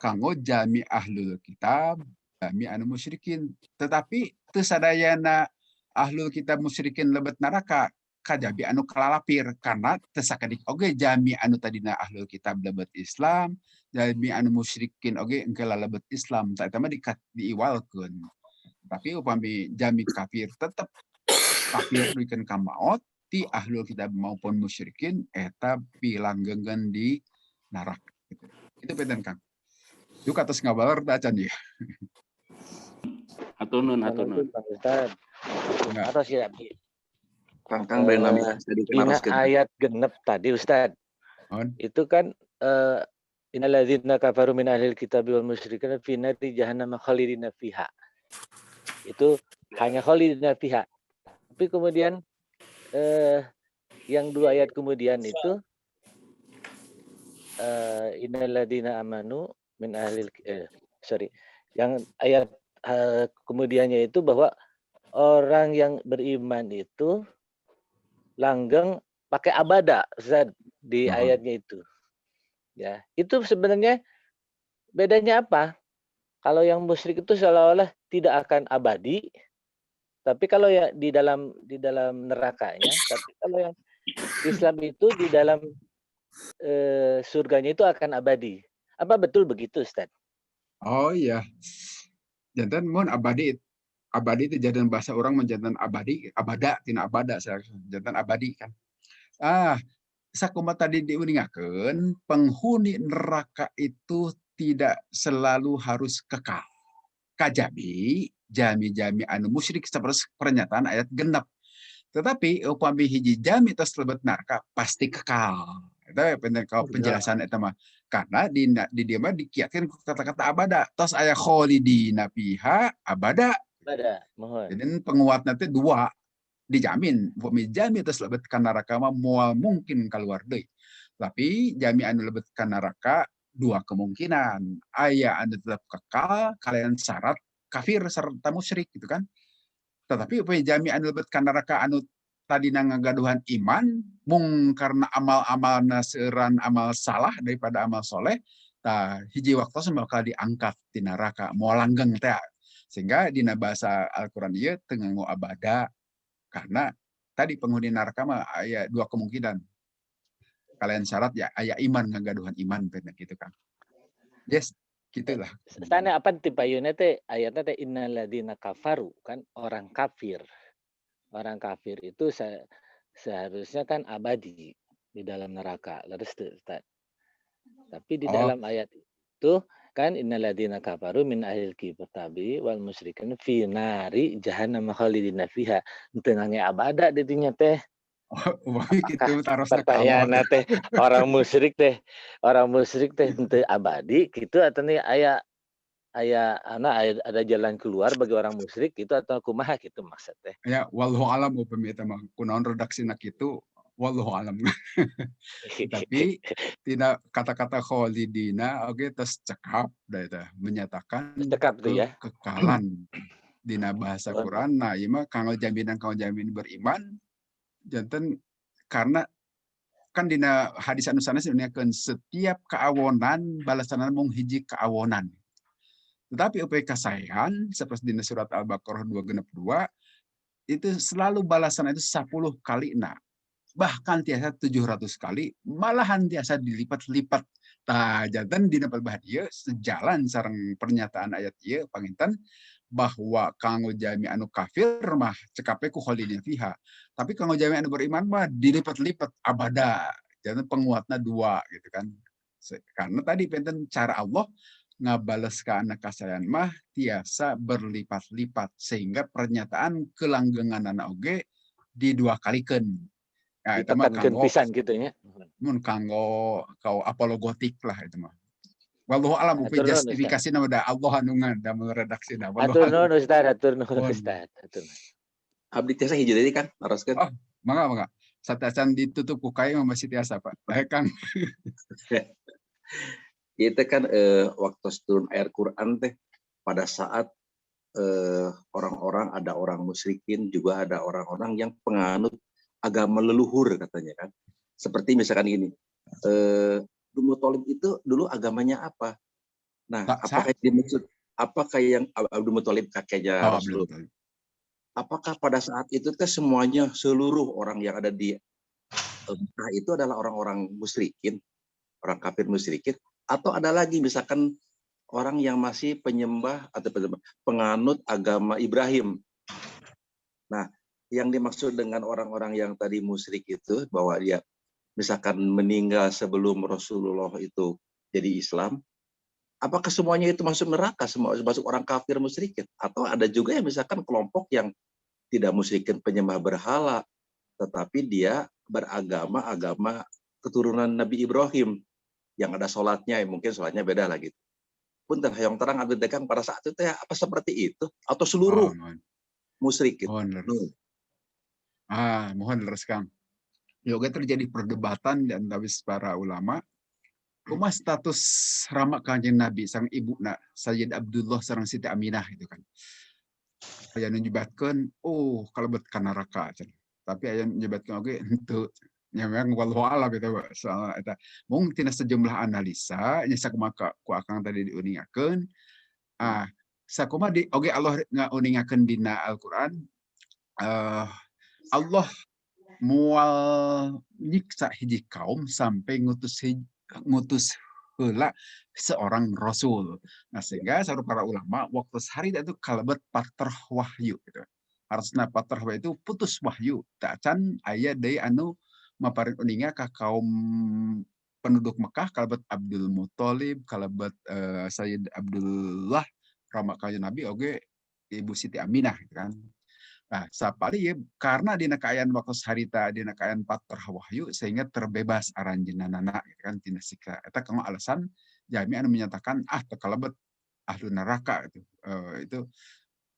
kanggo jami ahlul kitab jami anu musyrikin, tetapi teu sadayana ahlul kitab musyrikin lebet neraka kajabi anu kalalapir karena teu sakedik oge jami anu tadina ahlul kitab lebet Islam, jami anu musyrikin oge engke lebet Islam, ta eta mah diiwalkeun. Tapi upami jami kafir tetep kafir duikeun ka maot ti ahlul kitab maupun musyrikin eta pilanggengkeun di neraka gitu. Itu beden Kang. Yuk atas ngabalar acan ya. Atunun. Atas ya. Kang beri namanya Dina ayat genep tadi Ustaz. Itu kan innalladzina kafaru min ahlil kitabi wal musyrikin fi nari jahannam khalidina fiha. Itu hanya khalidina fiha. Tapi kemudian yang 2 ayat kemudian itu innalladzina amanu min ahlil yang ayat kemudiannya itu bahwa orang yang beriman itu langgeng pakai abada Ustaz di ayatnya itu. Ya, itu sebenarnya bedanya apa? Kalau yang musyrik itu seolah-olah tidak akan abadi, tapi kalau ya di dalam nerakanya, tapi kalau yang Islam itu di dalam surganya itu akan abadi. Apa betul begitu, Ustaz? Oh iya. Jantan mun abadi itu jantan bahasa orang menjantan abadi, abada tina abada jantan abadi kan. Sakumaha tadi diuningakeun, penghuni neraka itu tidak selalu harus kekal. Kajabi jami-jami anu musyrik seperti pernyataan ayat genep. Tetapi upami hiji jami tos lebet neraka pasti kekal. Eta penjelasan eta mah. Karena di dieu mah dikiatkeun kata-kata abada. Tos aya khalidina fiha abada. Abada, mohon. Jadi penguatna teh 2 dijamin. Upami jami tos lebet ka neraka mah moal mungkin keluar deui. Tapi jami anu lebet ka neraka 2 kemungkinan. Aya anu tetap kekal kalian syarat kafir serta musyrik gitu kan. Tetapi upami jami anu lebet ka neraka anu tadina ngagaduhan iman mung karena amal-amalna seueuran amal salah daripada amal soleh, hiji waktu bakal diangkat di neraka moal langgeng teh. Sehingga dina bahasa Al-Qur'an ieu teu nganggo abada karena tadi penghuni neraka mah aya 2 kemungkinan. Kalian syarat ya aya iman ngagaduhan iman teh gitu kan. Yes, gitulah. Tanya apa ti payuna teh ayatna teh innalladzina kafaru kan orang kafir. Orang kafir itu seharusnya kan abadi di dalam neraka. Tapi di dalam ayat itu Kan innalladzina kafaru min ahlil kitabi wal musyrikin fi nari jahannam khalidina fiha. Henteu ngange abada didinya teh. Upami kitu tarosna ka Allah Pertanyaanna teh orang musyrik teh henteu abadi kitu atuh nih aya ada jalan keluar bagi orang musyrik gitu atau kumaha gitu maksud teh. Ya wallahu alam upami eta mah kunaon redaksina kitu wallahu alam. Tapi tidak kata-kata kholidina oge tos cekap da eta menyatakan Cekap tuh ya. kekekalan dina bahasa Quran. Nah, ieu mah kanggo jaminan beriman janten karena kan dina hadis anu sanes dinyatakeun setiap kaawonan balasanna mung hiji kaawonan. Tetapi upaya kasayan seperti dina surat Al-Baqarah 262 itu selalu balasan itu 10 kali bahkan tiasa 700 kali, malahan tiasa dilipat-lipat. Tah janten dina palebah ieu sejalan sareng pernyataan ayat ieu panginten bahwa kanggo jami anu kafir mah cekape ku kholidina fiha. Tapi kanggo jami anu beriman mah dilipat-lipat abada. Janten penguatna 2 gitu kan. Karena tadi penten cara Allah ngabales ka anak kasayan mah tiasa berlipat-lipat sehingga pernyataan kelanggenganana oge didua kalikeun. Ya, itu mah kanggo pisan gitu nya. Mun kanggo apologetik lah itu mah. Wallahu alam upi justifikasi na udah Allah anu ngadamel redaksina. Atur nuhun Ustaz, atur nuhun Ustaz. Abdi tiasa hiji deui kan naroskeun. Oh, mangga. Satasan ditutup ku kai mah masih tiasa Pak. Baik Kang. Itu kan waktu turun air Quran teh pada saat orang-orang ada orang musyrikin juga ada orang-orang yang penganut agama leluhur katanya kan. Seperti misalkan gini, Abdul Muthalib itu dulu agamanya apa? Nah, apakah yang Abdul Muthalib kakeknya Rasulullah? Apakah pada saat itu teh semuanya seluruh orang yang ada di Mekah itu adalah orang-orang musyrikin, orang kafir musyrikin, atau ada lagi misalkan orang yang masih penyembah atau penganut agama Ibrahim? Nah, yang dimaksud dengan orang-orang yang tadi musyrik itu bahwa dia misalkan meninggal sebelum Rasulullah itu jadi Islam, apakah semuanya itu masuk neraka, semua masuk orang kafir musyrikin? Atau ada juga yang misalkan kelompok yang tidak musyrikin penyembah berhala, tetapi dia beragama agama keturunan Nabi Ibrahim yang ada sholatnya, mungkin sholatnya beda lagi. Punten yang terang ada dekang pada saat itu ya apa seperti itu atau seluruh musyrikin? Mohon leres Kang. Yoga terjadi perdebatan di antara para ulama. Kuma status ramak kanjeng Nabi sang ibuna Sayyid Abdullah sareng Siti Aminah itu kan. Aya nu nyebatkeun kalebet ka neraka cenah. Tapi aya nu nyebatkeun oge henteu. Nya memang wallahu a'lam eta soal eta. Mung tina sejumlah analisa nya sakumaha ku akang tadi diuningakeun. Sakumaha oge Allah ngauningakeun dina Al-Qur'an. Allah mual nyiksa hiji kaum sampai ngutus heula seorang rasul. Nah, sehingga saudara para ulama waktu hari itu kalebet patrah wahyu gitu. Harusna patrah wahyu itu putus wahyu. Tak can aya deui anu maparin uninga ka kaum penduduk Mekah kalebet Abdul Muthalib, kalebet Sayyid Abdullah rama kanjeng Nabi oge Ibu Siti Aminah gitu kan. Nah, sapali ya karena dina kaayaan waktu harita dina kaayaan patrah wahyu sehingga terbebas aranjeunana gitu kan tina siksa. Eta kanggo alasan jami anu menyatakan teu kalebet ahli neraka gitu. Itu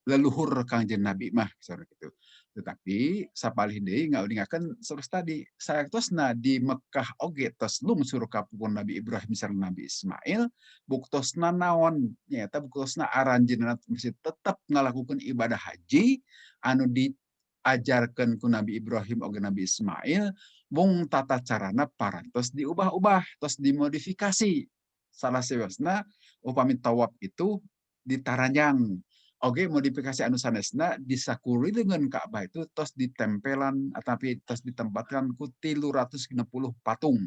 leluhur kanjeng Nabi mah saudara gitu. Tetapi sapalih deui ngauningakeun sanes tadi saektosna di Mekah oge tos lungsur ka pupun Nabi Ibrahim sareng Nabi Ismail buktosna naon nyaeta buktosna aranjeunna mesti tetep ngalakukeun ibadah haji anu diajarkeun ku Nabi Ibrahim oge Nabi Ismail mung tata carana parantos diubah-ubah tos dimodifikasi. Salah seueusna upami tawaf itu ditaranjang oge modifikasi anu sanesna disakurileungeun Ka'bah itu tos ditempelan atapi tos ditempatkan ku 360 patung.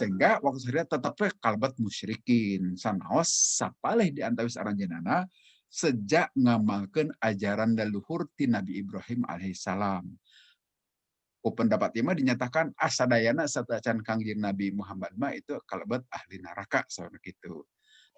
Sehingga waktu sadaya tetep kalebet musyrikin. Sanaos sapalih di antawis aranjeunana sejak ngamalkeun ajaran leluhur ti Nabi Ibrahim alaihissalam. Ku pendapat ieu mah dinyatakan sadayana satacan kangjeng Nabi Muhammad mah itu kalebet ahli neraka saeureuna kitu.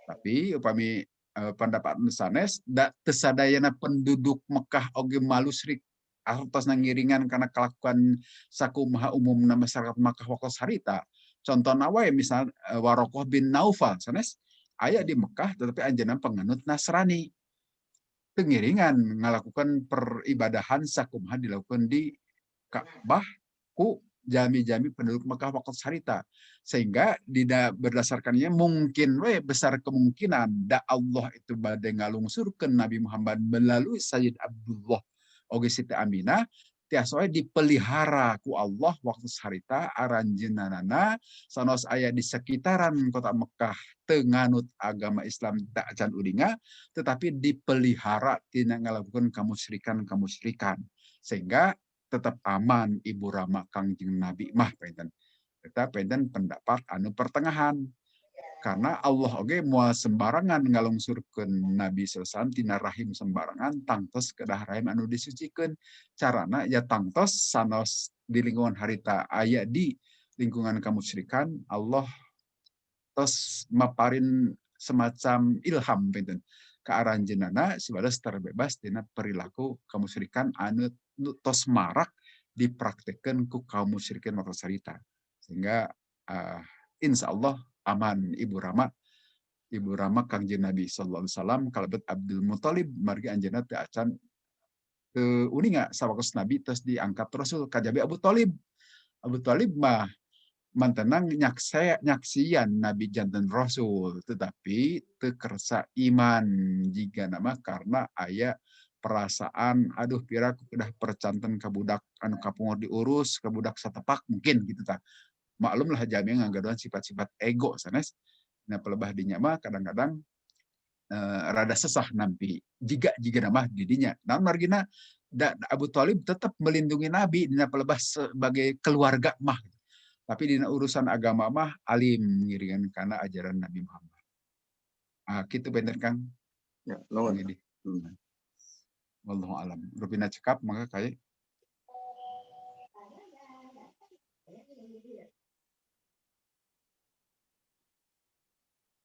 Tapi upami pendapat sanes da tesadayana penduduk Mekah oge malusrik artos ngiringan karena kelakuan sakumaha umum masyarakat Makkah waktu harita. Contoh wae misal Warokoh bin Naufal sanes aya di Mekah tetapi anjeunna penganut Nasrani. Tengiringan melakukan peribadahan sakumaha dilakukan di Ka'bah ku jami-jami penduduk Mekah waktu harita. Sehingga berdasarkannya mungkin besar kemungkinan da Allah itu badai ngalungsurkeun Nabi Muhammad melalui Sayyid Abdullah oge Siti Aminah tiasa dipelihara ku Allah waktu harita aranjeunana sanos aya di sekitaran kota Mekah teu nganut agama Islam tak can uringa tetapi dipelihara tina ngalakukeun kamusyrikan sehingga tetap aman Ibu Rama Kangjeng Nabi mah penten. Kita penten pendapat anu pertengahan. Karena Allah oge moal sembarangan ngalungsurkeun Nabi sallallahu tina rahim sembarangan tangtos kedah rahim anu disucikeun. Carana ya tangtos sanos di lingkungan harita aya di lingkungan kamusyrikan Allah tos maparin semacam ilham penten ka aranjeunana supados terbebas tina perilaku kamusyrikan anu tos marak dipraktekkeun ku kaum musyrikin waktu sarita. Sehingga insya Allah aman Ibu Rama Kangjeng Nabi sallallahu alaihi wasallam kalebet Abdul Muthalib margi anjeunna teu acan uninga sawakus Nabi terus diangkat Rasul kajabe Abu Thalib. Abu Thalib mah mantenang nyaksian Nabi janten Rasul tetapi teu kersa iman jiga nama karena aya perasaan aduh pira kudah percanten ka budak anu kapungor diurus ka budak satepak mungkin gitu tah. Maklum lah jami ngagaduhan sifat-sifat ego sanes. Nah pelebah dinya mah kadang-kadang rada sesah nampi jiga nama didinya. Namun margina Abu Thalib tetap melindungi Nabi dina pelebah sebagai keluarga mah. Tapi dina urusan agama mah alim ngiringan kana ajaran Nabi Muhammad. Kitu bener Kang. Ya, nuhun. Wallahu alam. Rupina cekap maka kayak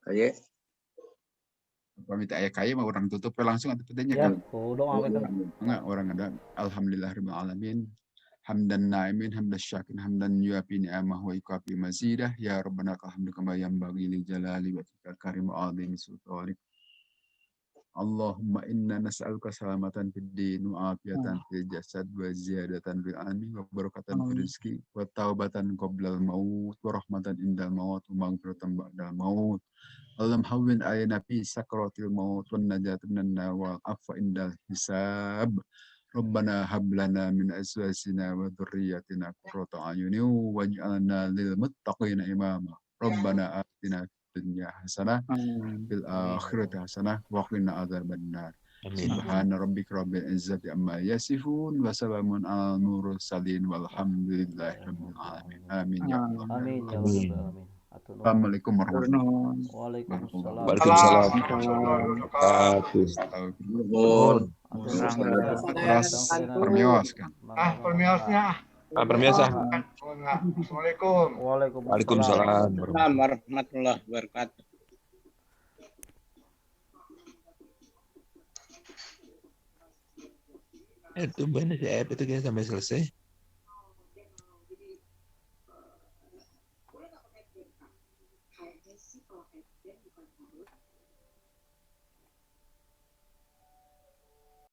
Kaye. Pamit aya kaya mah orang tutup langsung atau pedenya Ya, kan. doa Enggak orang ada alhamdulillahirabbil alamin. Hamdan na'imin hamdan syakirin hamdan yuafi ni'amah wa yukafi mazidah ya rabbana alhamdu kama yanbaghi li jalali wajhikal karim wa 'azimi sultanik. Allahumma inna nas'aluka salamatan fid din wa afiyatan fil jasad wa ziyadatan fil ilmi wa barakatan fil rizqi wa taubatan qoblal maut wa rahmatan indal maut wa maghfiratan ba'dal maut. Allahumma hawwin alayna fi sakratil maut wan najat minan nar wal afwa indal hisab. Rabbana hab lana min azwajina wa dhurriyyatina qurrata a'yunin waj'alna lil muttaqina imama. Rabbana atina dunya hasanah fil akhirati hasanah wa qina adzabannar. Subhana rabbika rabbil izzati amma yasifun wa salamun alal mursalin walhamdulillahi rabbil alamin. Amin ya Allah. Amin ya rabbal alamin. Assalamualaikum warahmatullahi Waalaikumsalam. Permios kan. Permiosnya. Permiasa. Assalamualaikum. Waalaikumsalam warahmatullahi wabarakatuh. Itu benar ya, itu kita sampai selesai.